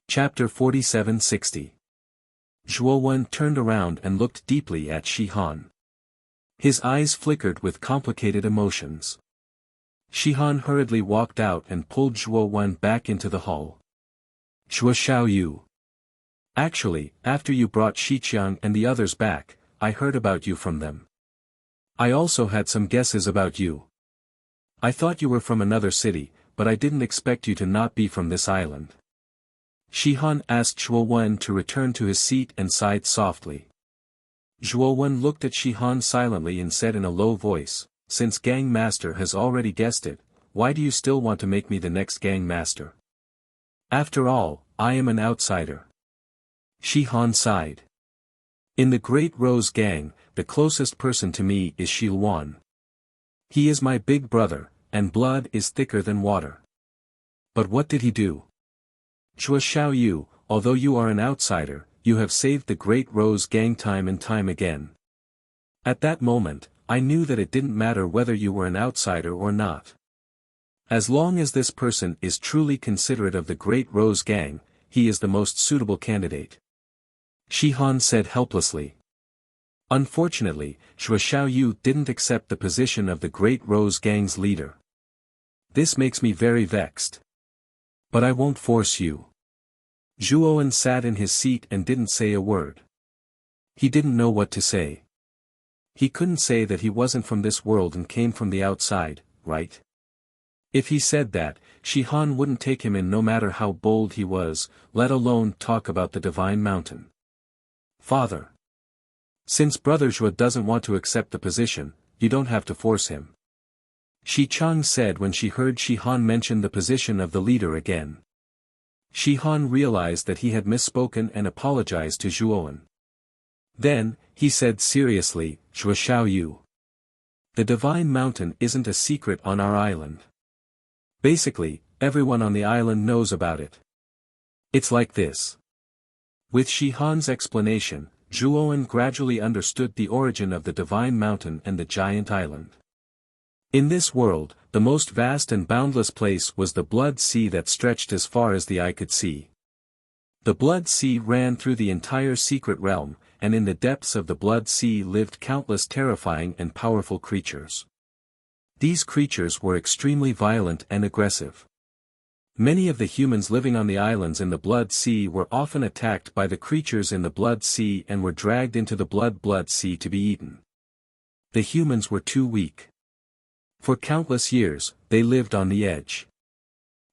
Chapter 4760. Zhuowen turned around and looked deeply at Shi Han. His eyes flickered with complicated emotions. Shi Han hurriedly walked out and pulled Zhuowen back into the hall. Chua Xiaoyu. Actually, after you brought Xiqiang and the others back, I heard about you from them. I also had some guesses about you. I thought you were from another city, but I didn't expect you to not be from this island. Shi Han asked Zhuowen to return to his seat and sighed softly. Zhuowen looked at Shi Han silently and said in a low voice, since Gang Master has already guessed it, why do you still want to make me the next Gang Master? After all, I am an outsider. Shi Han sighed. In the Great Rose Gang, the closest person to me is Shi Luan. He is my big brother, and blood is thicker than water. But what did he do? Chua Xiaoyu, although you are an outsider, you have saved the Great Rose Gang time and time again. At that moment, I knew that it didn't matter whether you were an outsider or not. As long as this person is truly considerate of the Great Rose Gang, he is the most suitable candidate. Shi Han said helplessly. Unfortunately, Chua Xiaoyu didn't accept the position of the Great Rose Gang's leader. This makes me very vexed. But I won't force you. Zhuowen sat in his seat and didn't say a word. He didn't know what to say. He couldn't say that he wasn't from this world and came from the outside, right? If he said that, Shi Han wouldn't take him in no matter how bold he was, let alone talk about the Divine Mountain. Father. Since Brother Zhuo doesn't want to accept the position, you don't have to force him. Shi Chang said when she heard Shi Han mention the position of the leader again. Shi Han realized that he had misspoken and apologized to Zhuowen. Then, he said seriously, Chua Xiaoyu. The Divine Mountain isn't a secret on our island. Basically, everyone on the island knows about it. It's like this. With Shi Han's explanation, Zhuowen gradually understood the origin of the Divine Mountain and the giant island. In this world, the most vast and boundless place was the Blood Sea that stretched as far as the eye could see. The Blood Sea ran through the entire secret realm, and in the depths of the Blood Sea lived countless terrifying and powerful creatures. These creatures were extremely violent and aggressive. Many of the humans living on the islands in the Blood Sea were often attacked by the creatures in the Blood Sea and were dragged into the Blood Sea to be eaten. The humans were too weak. For countless years, they lived on the edge.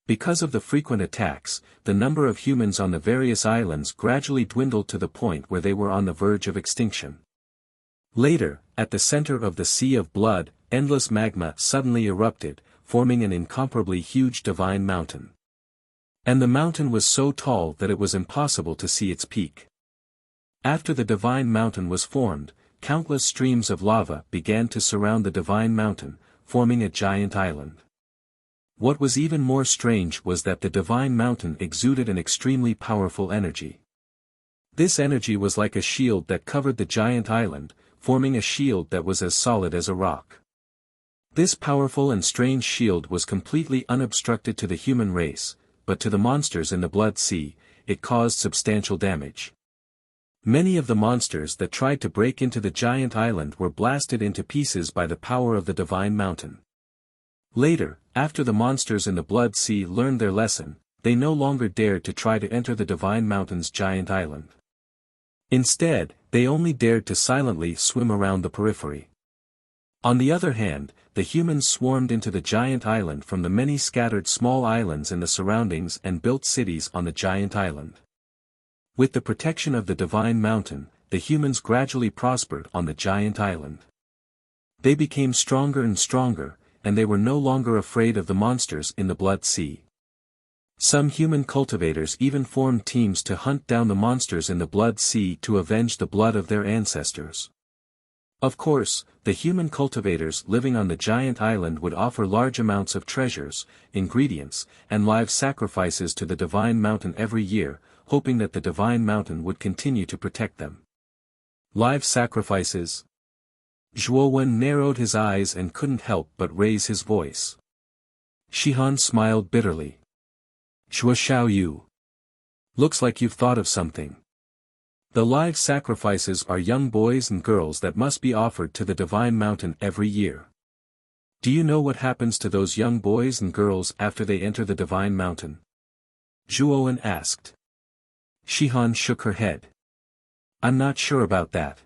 Because of the frequent attacks, the number of humans on the various islands gradually dwindled to the point where they were on the verge of extinction. Later, at the center of the Sea of Blood, endless magma suddenly erupted, forming an incomparably huge divine mountain. And the mountain was so tall that it was impossible to see its peak. After the divine mountain was formed, countless streams of lava began to surround the divine mountain, forming a giant island. What was even more strange was that the divine mountain exuded an extremely powerful energy. This energy was like a shield that covered the giant island, forming a shield that was as solid as a rock. This powerful and strange shield was completely unobstructed to the human race, but to the monsters in the Blood Sea, it caused substantial damage. Many of the monsters that tried to break into the giant island were blasted into pieces by the power of the divine mountain. Later, after the monsters in the Blood Sea learned their lesson, they no longer dared to try to enter the divine mountain's giant island. Instead, they only dared to silently swim around the periphery. On the other hand, the humans swarmed into the giant island from the many scattered small islands in the surroundings and built cities on the giant island. With the protection of the divine mountain, the humans gradually prospered on the giant island. They became stronger and stronger, and they were no longer afraid of the monsters in the Blood Sea. Some human cultivators even formed teams to hunt down the monsters in the Blood Sea to avenge the blood of their ancestors. Of course, the human cultivators living on the giant island would offer large amounts of treasures, ingredients, and live sacrifices to the divine mountain every year, hoping that the divine mountain would continue to protect them. Live sacrifices? Zhuo Wen narrowed his eyes and couldn't help but raise his voice. Shihan smiled bitterly. Zhuo Xiaoyu. Looks like you've thought of something. The live sacrifices are young boys and girls that must be offered to the divine mountain every year. Do you know what happens to those young boys and girls after they enter the divine mountain? Zhuowen asked. Shihan shook her head. I'm not sure about that.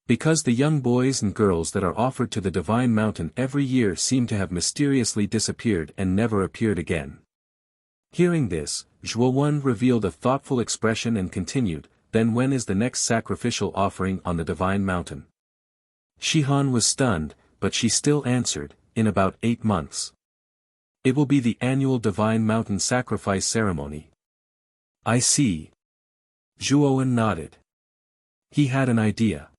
Because the young boys and girls that are offered to the divine mountain every year seem to have mysteriously disappeared and never appeared again. Hearing this, Zhuowen revealed a thoughtful expression and continued, then when is the next sacrificial offering on the divine mountain? Shihan was stunned, but she still answered, in about 8 months. It will be the annual divine mountain sacrifice ceremony. I see. Zhuowen nodded. He had an idea.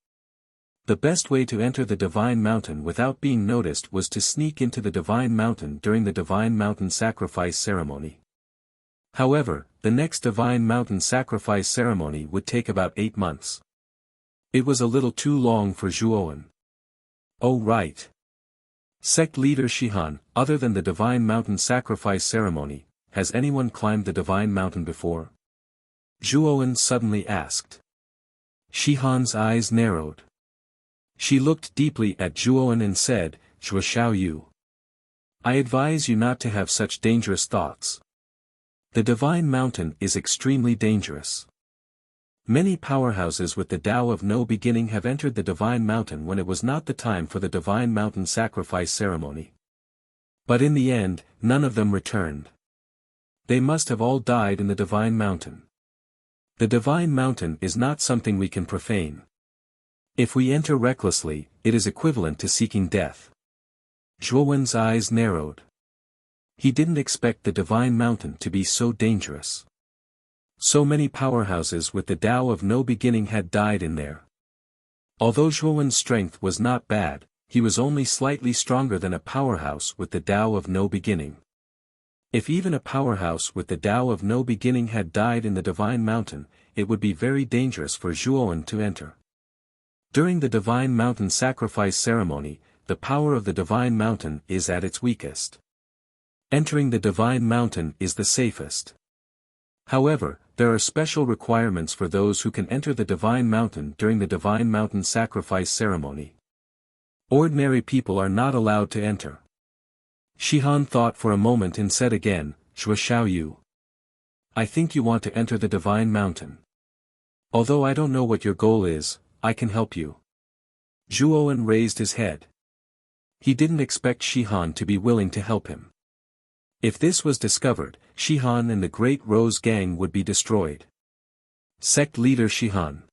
The best way to enter the divine mountain without being noticed was to sneak into the divine mountain during the divine mountain sacrifice ceremony. However, the next divine mountain sacrifice ceremony would take about 8 months. It was a little too long for Zhuowen. Oh right. Sect leader Shihan, other than the divine mountain sacrifice ceremony, has anyone climbed the divine mountain before? Zhuowen suddenly asked. Shihan's eyes narrowed. She looked deeply at Zhuowen and said, Zhuo Xiaoyu. I advise you not to have such dangerous thoughts. The divine mountain is extremely dangerous. Many powerhouses with the Tao of no beginning have entered the divine mountain when it was not the time for the divine mountain sacrifice ceremony. But in the end, none of them returned. They must have all died in the divine mountain. The divine mountain is not something we can profane. If we enter recklessly, it is equivalent to seeking death. Zhuowen's eyes narrowed. He didn't expect the divine mountain to be so dangerous. So many powerhouses with the Tao of no beginning had died in there. Although Zhuowen's strength was not bad, he was only slightly stronger than a powerhouse with the Tao of no beginning. If even a powerhouse with the Tao of no beginning had died in the divine mountain, it would be very dangerous for Zhuowen to enter. During the divine mountain sacrifice ceremony, the power of the divine mountain is at its weakest. Entering the divine mountain is the safest. However, there are special requirements for those who can enter the divine mountain during the divine mountain sacrifice ceremony. Ordinary people are not allowed to enter. Shihan thought for a moment and said again, Zhuo Xiaoyu. I think you want to enter the divine mountain. Although I don't know what your goal is, I can help you. Zhuowen raised his head. He didn't expect Shihan to be willing to help him. If this was discovered, Shihan and the Great Rose Gang would be destroyed. Sect leader Shihan.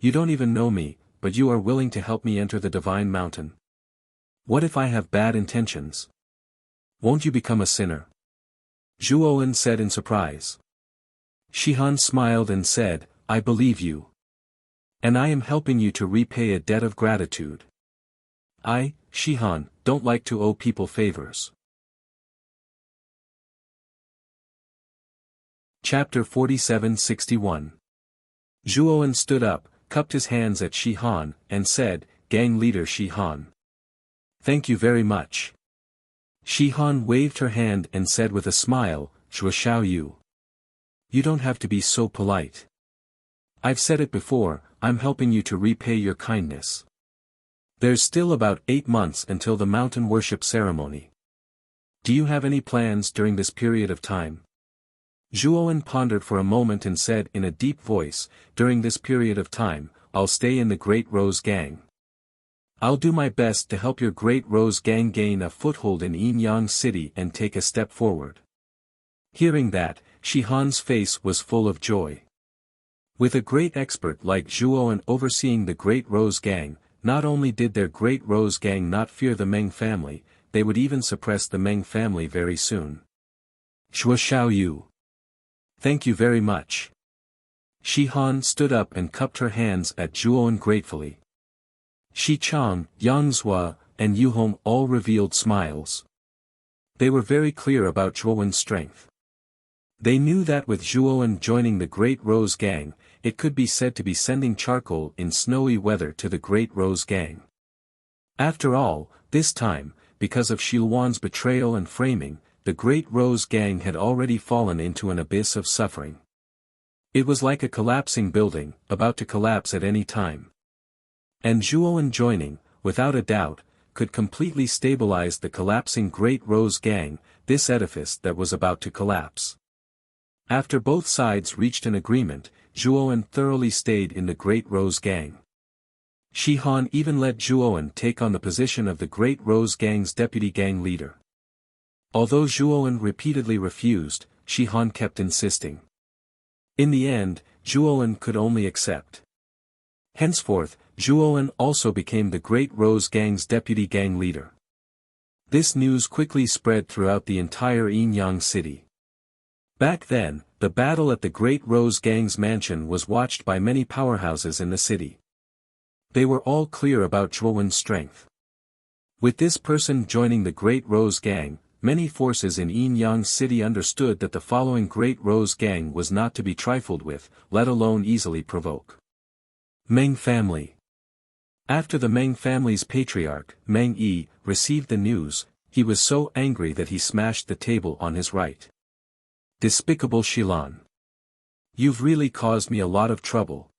You don't even know me, but you are willing to help me enter the divine mountain. What if I have bad intentions? Won't you become a sinner? Zhuowen said in surprise. Shihan smiled and said, I believe you. And I am helping you to repay a debt of gratitude. I, Shihan, don't like to owe people favors. Chapter 47-61. Zhuowen stood up, cupped his hands at Shihan, and said, Gang leader Shihan. Thank you very much. Shihan waved her hand and said with a smile, Zhuo Xiaoyu. You don't have to be so polite. I've said it before, I'm helping you to repay your kindness. There's still about 8 months until the mountain worship ceremony. Do you have any plans during this period of time? Zhuowen pondered for a moment and said in a deep voice, during this period of time, I'll stay in the Great Rose Gang. I'll do my best to help your Great Rose Gang gain a foothold in Yinyang City and take a step forward. Hearing that, Shihan's face was full of joy. With a great expert like Zhuowen overseeing the Great Rose Gang, not only did their Great Rose Gang not fear the Meng family, they would even suppress the Meng family very soon. Zhuo Xiaoyu. Thank you very much. Shihan stood up and cupped her hands at Zhuowen gratefully. Shi Chang, Yang Zhua, and Yu Hong all revealed smiles. They were very clear about Zhuowen's strength. They knew that with Zhuowen joining the Great Rose Gang, it could be said to be sending charcoal in snowy weather to the Great Rose Gang. After all, this time, because of Shilwan's betrayal and framing, the Great Rose Gang had already fallen into an abyss of suffering. It was like a collapsing building, about to collapse at any time. And Zhuowen joining, without a doubt, could completely stabilize the collapsing Great Rose Gang, this edifice that was about to collapse. After both sides reached an agreement, Zhuowen thoroughly stayed in the Great Rose Gang. Shihan even let Zhuowen take on the position of the Great Rose Gang's deputy gang leader. Although Zhuowen repeatedly refused, Shihan kept insisting. In the end, Zhuowen could only accept. Henceforth, Zhuowen also became the Great Rose Gang's deputy gang leader. This news quickly spread throughout the entire Yinyang City. Back then, the battle at the Great Rose Gang's mansion was watched by many powerhouses in the city. They were all clear about Zhuowen's strength. With this person joining the Great Rose Gang, many forces in Yinyang City understood that the following Great Rose Gang was not to be trifled with, let alone easily provoke. Meng family. After the Meng family's patriarch, Meng Yi, received the news, he was so angry that he smashed the table on his right. Despicable Shilan. You've really caused me a lot of trouble.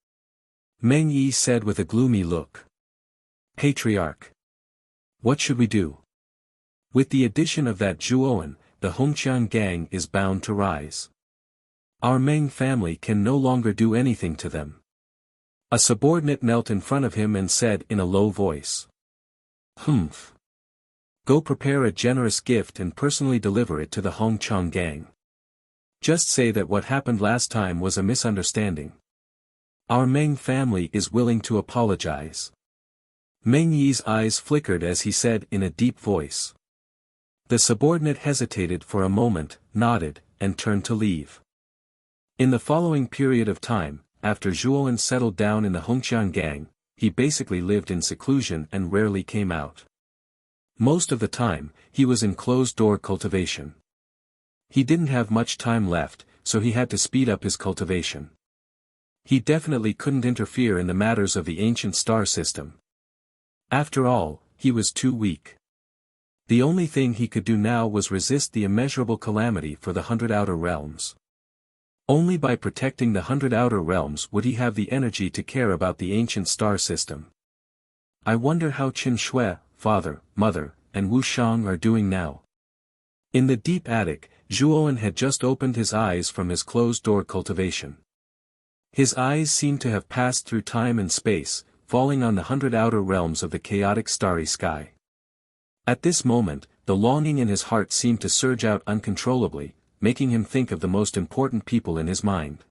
Meng Yi said with a gloomy look. Patriarch. What should we do? With the addition of that Zhuowen, the Hongqiang gang is bound to rise. Our Meng family can no longer do anything to them. A subordinate knelt in front of him and said in a low voice. Humph. Go prepare a generous gift and personally deliver it to the Hongqiang gang. Just say that what happened last time was a misunderstanding. Our Meng family is willing to apologize. Meng Yi's eyes flickered as he said in a deep voice. The subordinate hesitated for a moment, nodded, and turned to leave. In the following period of time, after Zhuowen settled down in the Hongqiang gang, he basically lived in seclusion and rarely came out. Most of the time, he was in closed-door cultivation. He didn't have much time left, so he had to speed up his cultivation. He definitely couldn't interfere in the matters of the ancient star system. After all, he was too weak. The only thing he could do now was resist the immeasurable calamity for the 100 Outer Realms. Only by protecting the 100 Outer Realms would he have the energy to care about the ancient star system. I wonder how Qin Shui, father, mother, and Wu Shang are doing now. In the deep attic, Zhuowen had just opened his eyes from his closed-door cultivation. His eyes seemed to have passed through time and space, falling on the 100 Outer Realms of the chaotic starry sky. At this moment, the longing in his heart seemed to surge out uncontrollably, making him think of the most important people in his mind.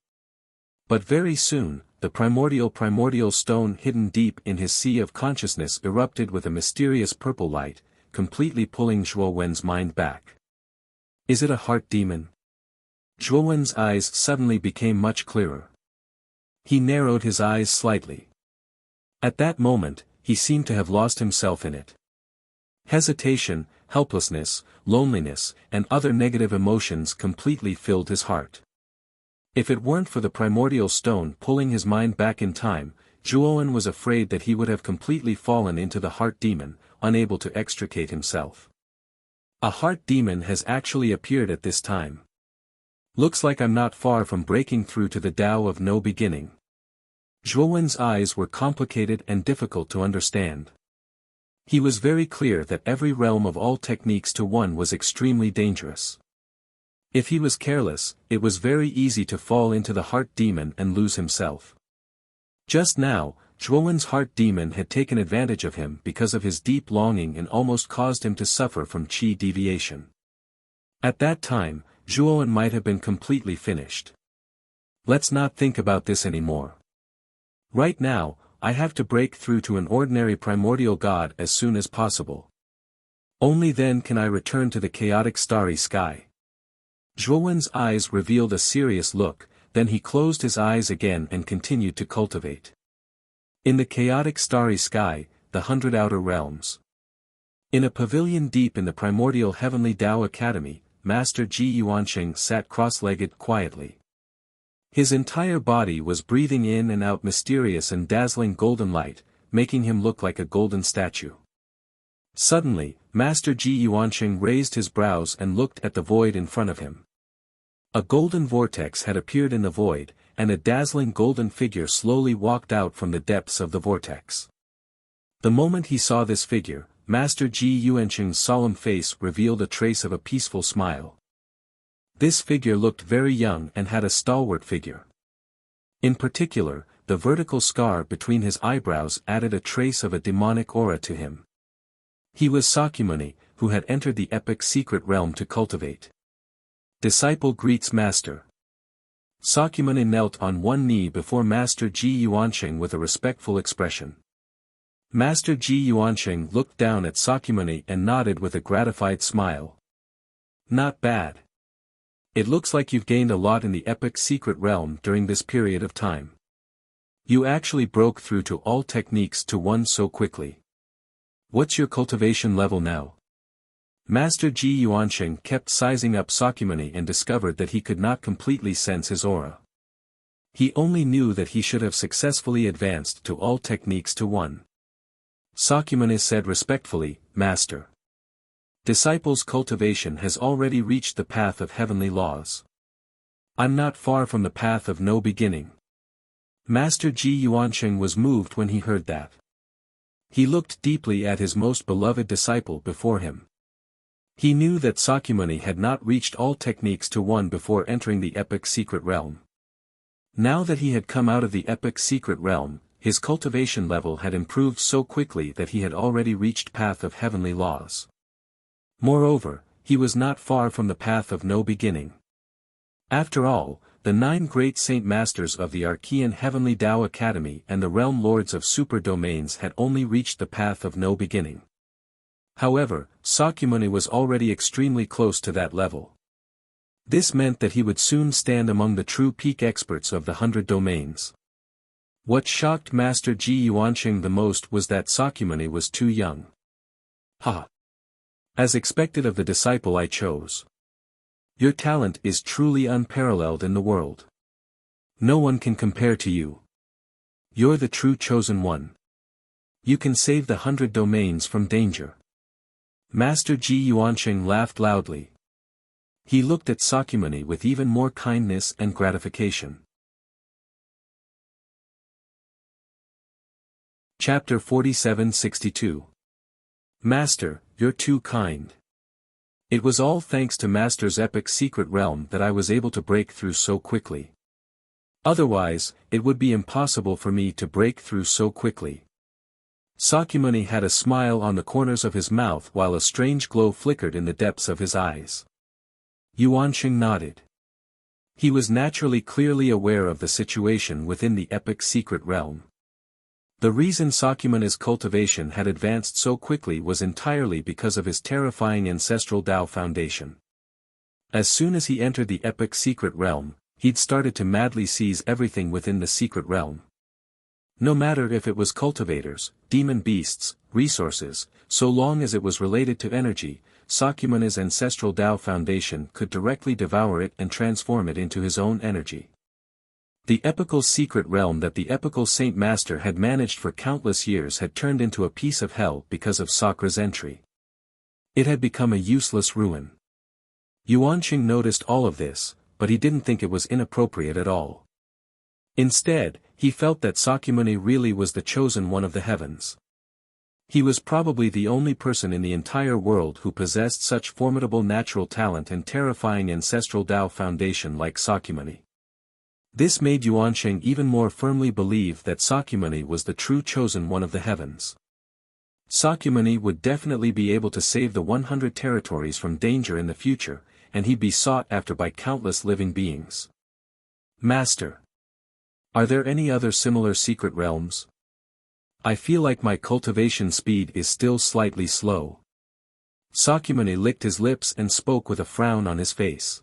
But very soon, the primordial stone hidden deep in his sea of consciousness erupted with a mysterious purple light, completely pulling Zhuowen's mind back. Is it a heart demon? Zhuowen's eyes suddenly became much clearer. He narrowed his eyes slightly. At that moment, he seemed to have lost himself in it. Hesitation, helplessness, loneliness, and other negative emotions completely filled his heart. If it weren't for the primordial stone pulling his mind back in time, Zhuowen was afraid that he would have completely fallen into the heart demon, unable to extricate himself. A heart demon has actually appeared at this time. Looks like I'm not far from breaking through to the Tao of no beginning. Zhuowen's eyes were complicated and difficult to understand. He was very clear that every realm of all techniques to one was extremely dangerous. If he was careless, it was very easy to fall into the heart demon and lose himself. Just now, Zhuowen's heart demon had taken advantage of him because of his deep longing and almost caused him to suffer from qi deviation. At that time, Zhuowen might have been completely finished. Let's not think about this anymore. Right now, I have to break through to an ordinary primordial god as soon as possible. Only then can I return to the chaotic starry sky. Zhuowen's eyes revealed a serious look, then he closed his eyes again and continued to cultivate. In the chaotic starry sky, the 100 outer realms. In a pavilion deep in the primordial heavenly Tao Academy, Master Ji Yuanqing sat cross-legged quietly. His entire body was breathing in and out mysterious and dazzling golden light, making him look like a golden statue. Suddenly, Master Ji Yuanqing raised his brows and looked at the void in front of him. A golden vortex had appeared in the void, and a dazzling golden figure slowly walked out from the depths of the vortex. The moment he saw this figure, Master Ji Yuanqing's solemn face revealed a trace of a peaceful smile. This figure looked very young and had a stalwart figure. In particular, the vertical scar between his eyebrows added a trace of a demonic aura to him. He was Sakyamuni, who had entered the epic secret realm to cultivate. Disciple greets Master. Sakyamuni knelt on one knee before Master Ji Yuanqing with a respectful expression. Master Ji Yuanqing looked down at Sakyamuni and nodded with a gratified smile. Not bad. It looks like you've gained a lot in the epic secret realm during this period of time. You actually broke through to all techniques to one so quickly. What's your cultivation level now? Master Ji Yuanqing kept sizing up Sakyamuni and discovered that he could not completely sense his aura. He only knew that he should have successfully advanced to all techniques to one. Sakyamuni said respectfully, Master. Disciple's cultivation has already reached the path of heavenly laws. I'm not far from the path of no beginning. Master Ji Yuanqing was moved when he heard that. He looked deeply at his most beloved disciple before him. He knew that Sakyamuni had not reached all techniques to one before entering the epic secret realm. Now that he had come out of the epic secret realm, his cultivation level had improved so quickly that he had already reached path of heavenly laws. Moreover, he was not far from the path of no beginning. After all, the 9 great saint masters of the Archean Heavenly Tao Academy and the realm lords of super domains had only reached the path of no beginning. However, Sakyamuni was already extremely close to that level. This meant that he would soon stand among the true peak experts of the 100 domains. What shocked Master Ji Yuanqing the most was that Sakyamuni was too young. Ha! As expected of the disciple I chose. Your talent is truly unparalleled in the world. No one can compare to you. You're the true chosen one. You can save the 100 domains from danger. Master Ji Yuanqing laughed loudly. He looked at Sakyamuni with even more kindness and gratification. Chapter 47-62. Master, you're too kind. It was all thanks to Master's epic secret realm that I was able to break through so quickly. Otherwise, it would be impossible for me to break through so quickly. Sakyamuni had a smile on the corners of his mouth while a strange glow flickered in the depths of his eyes. Yuanqing nodded. He was naturally clearly aware of the situation within the epic secret realm. The reason Sakyamuni's cultivation had advanced so quickly was entirely because of his terrifying ancestral Tao foundation. As soon as he entered the epic secret realm, he'd started to madly seize everything within the secret realm. No matter if it was cultivators, demon beasts, resources, so long as it was related to energy, Sakyamuni's ancestral Tao foundation could directly devour it and transform it into his own energy. The epical secret realm that the epical Saint Master had managed for countless years had turned into a piece of hell because of Sakra's entry. It had become a useless ruin. Yuanqing noticed all of this, but he didn't think it was inappropriate at all. Instead, he felt that Sakyamuni really was the chosen one of the heavens. He was probably the only person in the entire world who possessed such formidable natural talent and terrifying ancestral Tao foundation like Sakyamuni. This made Yuansheng even more firmly believe that Sakyamuni was the true chosen one of the heavens. Sakyamuni would definitely be able to save the 100 territories from danger in the future, and he'd be sought after by countless living beings. Master. Are there any other similar secret realms? I feel like my cultivation speed is still slightly slow. Sakyamuni licked his lips and spoke with a frown on his face.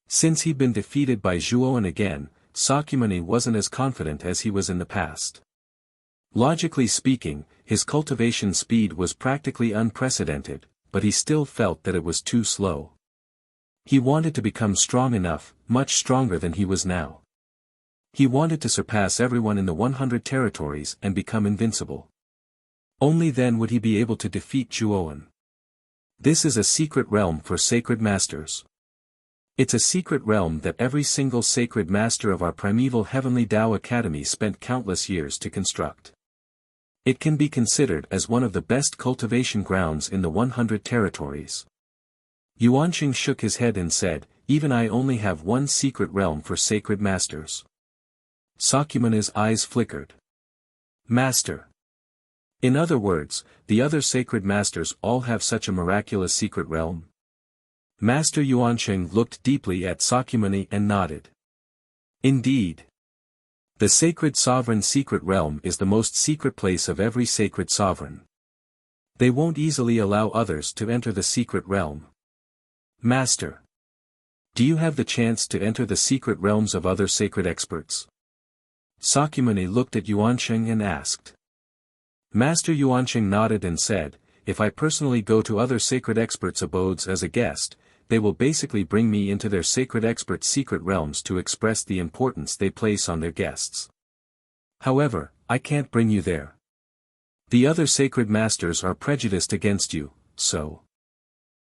Since he'd been defeated by Zhuoan again, Sakyamuni wasn't as confident as he was in the past. Logically speaking, his cultivation speed was practically unprecedented, but he still felt that it was too slow. He wanted to become strong enough, much stronger than he was now. He wanted to surpass everyone in the 100 territories and become invincible. Only then would he be able to defeat Zhuoan. This is a secret realm for sacred masters. It's a secret realm that every single sacred master of our primeval Heavenly Tao Academy spent countless years to construct. It can be considered as one of the best cultivation grounds in the 100 territories. Yuanqing shook his head and said, "Even I only have one secret realm for sacred masters." Sakyamuni's eyes flickered. Master. In other words, the other sacred masters all have such a miraculous secret realm? Master Yuanqing looked deeply at Sakyamuni and nodded. Indeed. The sacred sovereign's secret realm is the most secret place of every sacred sovereign. They won't easily allow others to enter the secret realm. Master. Do you have the chance to enter the secret realms of other sacred experts? Sakyamuni looked at Yuanqing and asked. Master Yuanqing nodded and said, "If I personally go to other sacred experts' abodes as a guest, they will basically bring me into their sacred experts' secret realms to express the importance they place on their guests. However, I can't bring you there. The other sacred masters are prejudiced against you, so."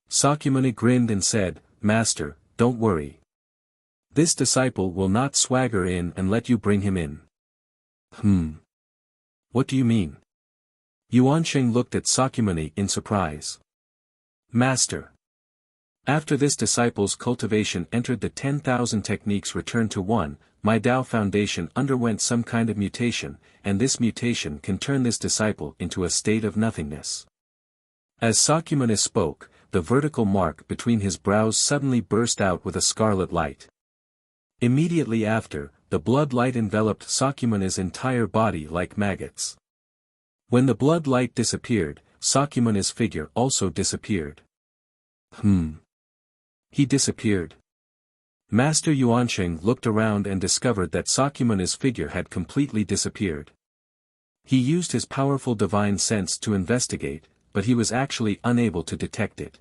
Sakyamuni grinned and said, "Master, don't worry. This disciple will not swagger in and let you bring him in." What do you mean? Yuanqing looked at Sakyamuni in surprise. Master. After this disciple's cultivation entered the 10,000 techniques returned to one, my Tao foundation underwent some kind of mutation, and this mutation can turn this disciple into a state of nothingness. As Sakyamuni spoke, the vertical mark between his brows suddenly burst out with a scarlet light. Immediately after, the blood light enveloped Sakyamuni's entire body like maggots. When the blood light disappeared, Sakyamuni's figure also disappeared. He disappeared. Master Yuanqing looked around and discovered that Sakyamuni's figure had completely disappeared. He used his powerful divine sense to investigate, but he was actually unable to detect it.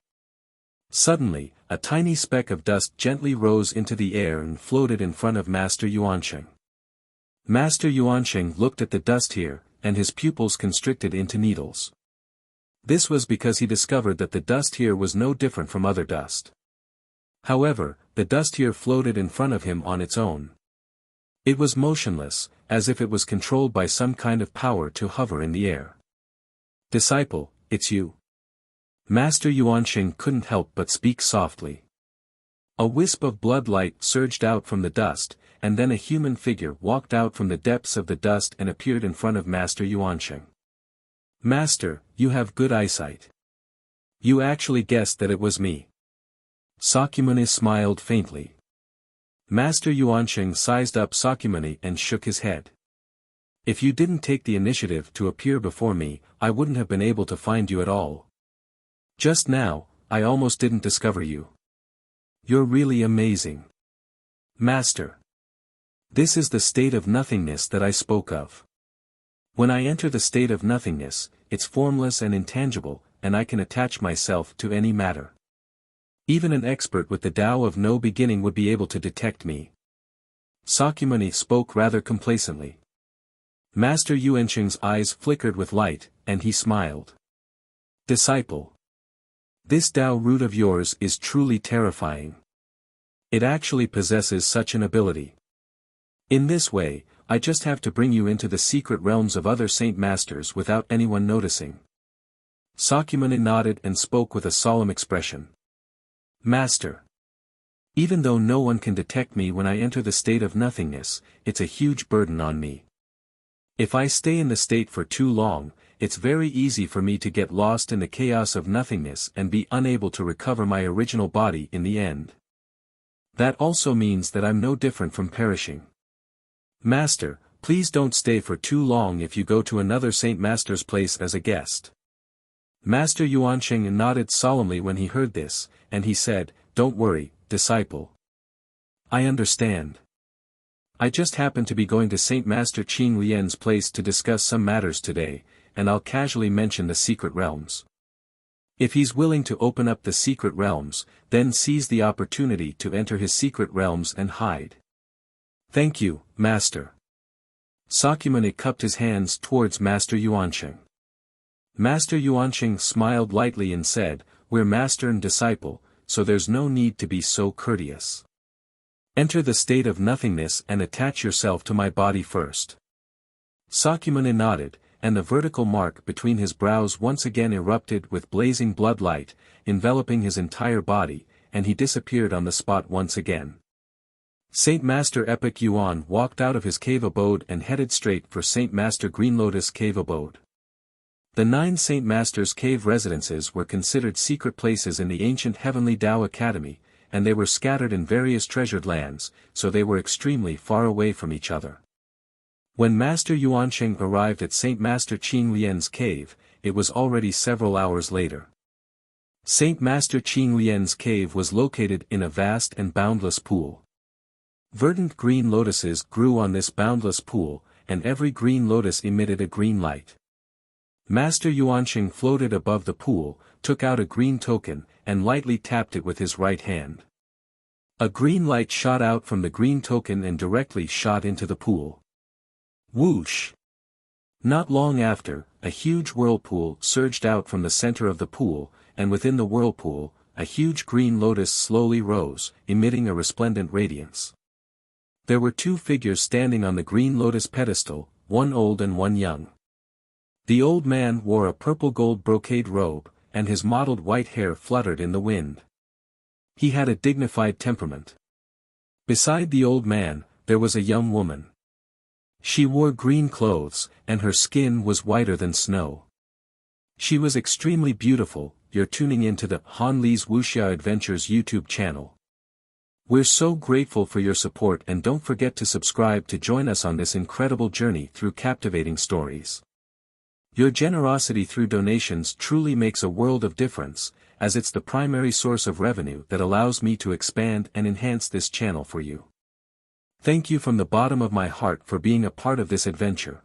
Suddenly, a tiny speck of dust gently rose into the air and floated in front of Master Yuanqing. Master Yuanqing looked at the dust here, and his pupils constricted into needles. This was because he discovered that the dust here was no different from other dust. However, the dust here floated in front of him on its own. It was motionless, as if it was controlled by some kind of power to hover in the air. Disciple, it's you. Master Yuanqing couldn't help but speak softly. A wisp of blood light surged out from the dust, and then a human figure walked out from the depths of the dust and appeared in front of Master Yuanqing. Master, you have good eyesight. You actually guessed that it was me. Sakyamuni smiled faintly. Master Yuanqing sized up Sakyamuni and shook his head. If you didn't take the initiative to appear before me, I wouldn't have been able to find you at all. Just now, I almost didn't discover you. You're really amazing. Master. This is the state of nothingness that I spoke of. When I enter the state of nothingness, it's formless and intangible, and I can attach myself to any matter. Even an expert with the Tao of no beginning would be able to detect me. Sakyamuni spoke rather complacently. Master Yuanqing's eyes flickered with light, and he smiled. Disciple. This Tao root of yours is truly terrifying. It actually possesses such an ability. In this way, I just have to bring you into the secret realms of other Saint Masters without anyone noticing. Sakyamuni nodded and spoke with a solemn expression. Master. Even though no one can detect me when I enter the state of nothingness, it's a huge burden on me. If I stay in the state for too long, it's very easy for me to get lost in the chaos of nothingness and be unable to recover my original body in the end. That also means that I'm no different from perishing. Master, please don't stay for too long if you go to another Saint Master's place as a guest. Master Yuansheng nodded solemnly when he heard this, and he said, Don't worry, disciple. I understand. I just happen to be going to Saint Master Qing Lian's place to discuss some matters today, and I'll casually mention the secret realms. If he's willing to open up the secret realms, then seize the opportunity to enter his secret realms and hide. Thank you, Master. Sakyamuni cupped his hands towards Master Yuansheng. Master Yuansheng smiled lightly and said, We're master and disciple, so there's no need to be so courteous. Enter the state of nothingness and attach yourself to my body first. Sakyamuni nodded, and the vertical mark between his brows once again erupted with blazing blood light, enveloping his entire body, and he disappeared on the spot once again. Saint Master Epic Yuan walked out of his cave abode and headed straight for Saint Master Green Lotus cave abode. The 9 Saint Masters' cave residences were considered secret places in the ancient Heavenly Tao Academy, and they were scattered in various treasured lands, so they were extremely far away from each other. When Master Yuansheng arrived at Saint Master Qing Lian's cave, it was already several hours later. Saint Master Qing Lian's cave was located in a vast and boundless pool. Verdant green lotuses grew on this boundless pool, and every green lotus emitted a green light. Master Yuansheng floated above the pool, took out a green token, and lightly tapped it with his right hand. A green light shot out from the green token and directly shot into the pool. Whoosh! Not long after, a huge whirlpool surged out from the center of the pool, and within the whirlpool, a huge green lotus slowly rose, emitting a resplendent radiance. There were 2 figures standing on the green lotus pedestal, one old and one young. The old man wore a purple gold brocade robe, and his mottled white hair fluttered in the wind. He had a dignified temperament. Beside the old man, there was a young woman. She wore green clothes, and her skin was whiter than snow. She was extremely beautiful. You're tuning into the Han Li's Wuxia Adventures YouTube channel. We're so grateful for your support, and don't forget to subscribe to join us on this incredible journey through captivating stories. Your generosity through donations truly makes a world of difference, as it's the primary source of revenue that allows me to expand and enhance this channel for you. Thank you from the bottom of my heart for being a part of this adventure.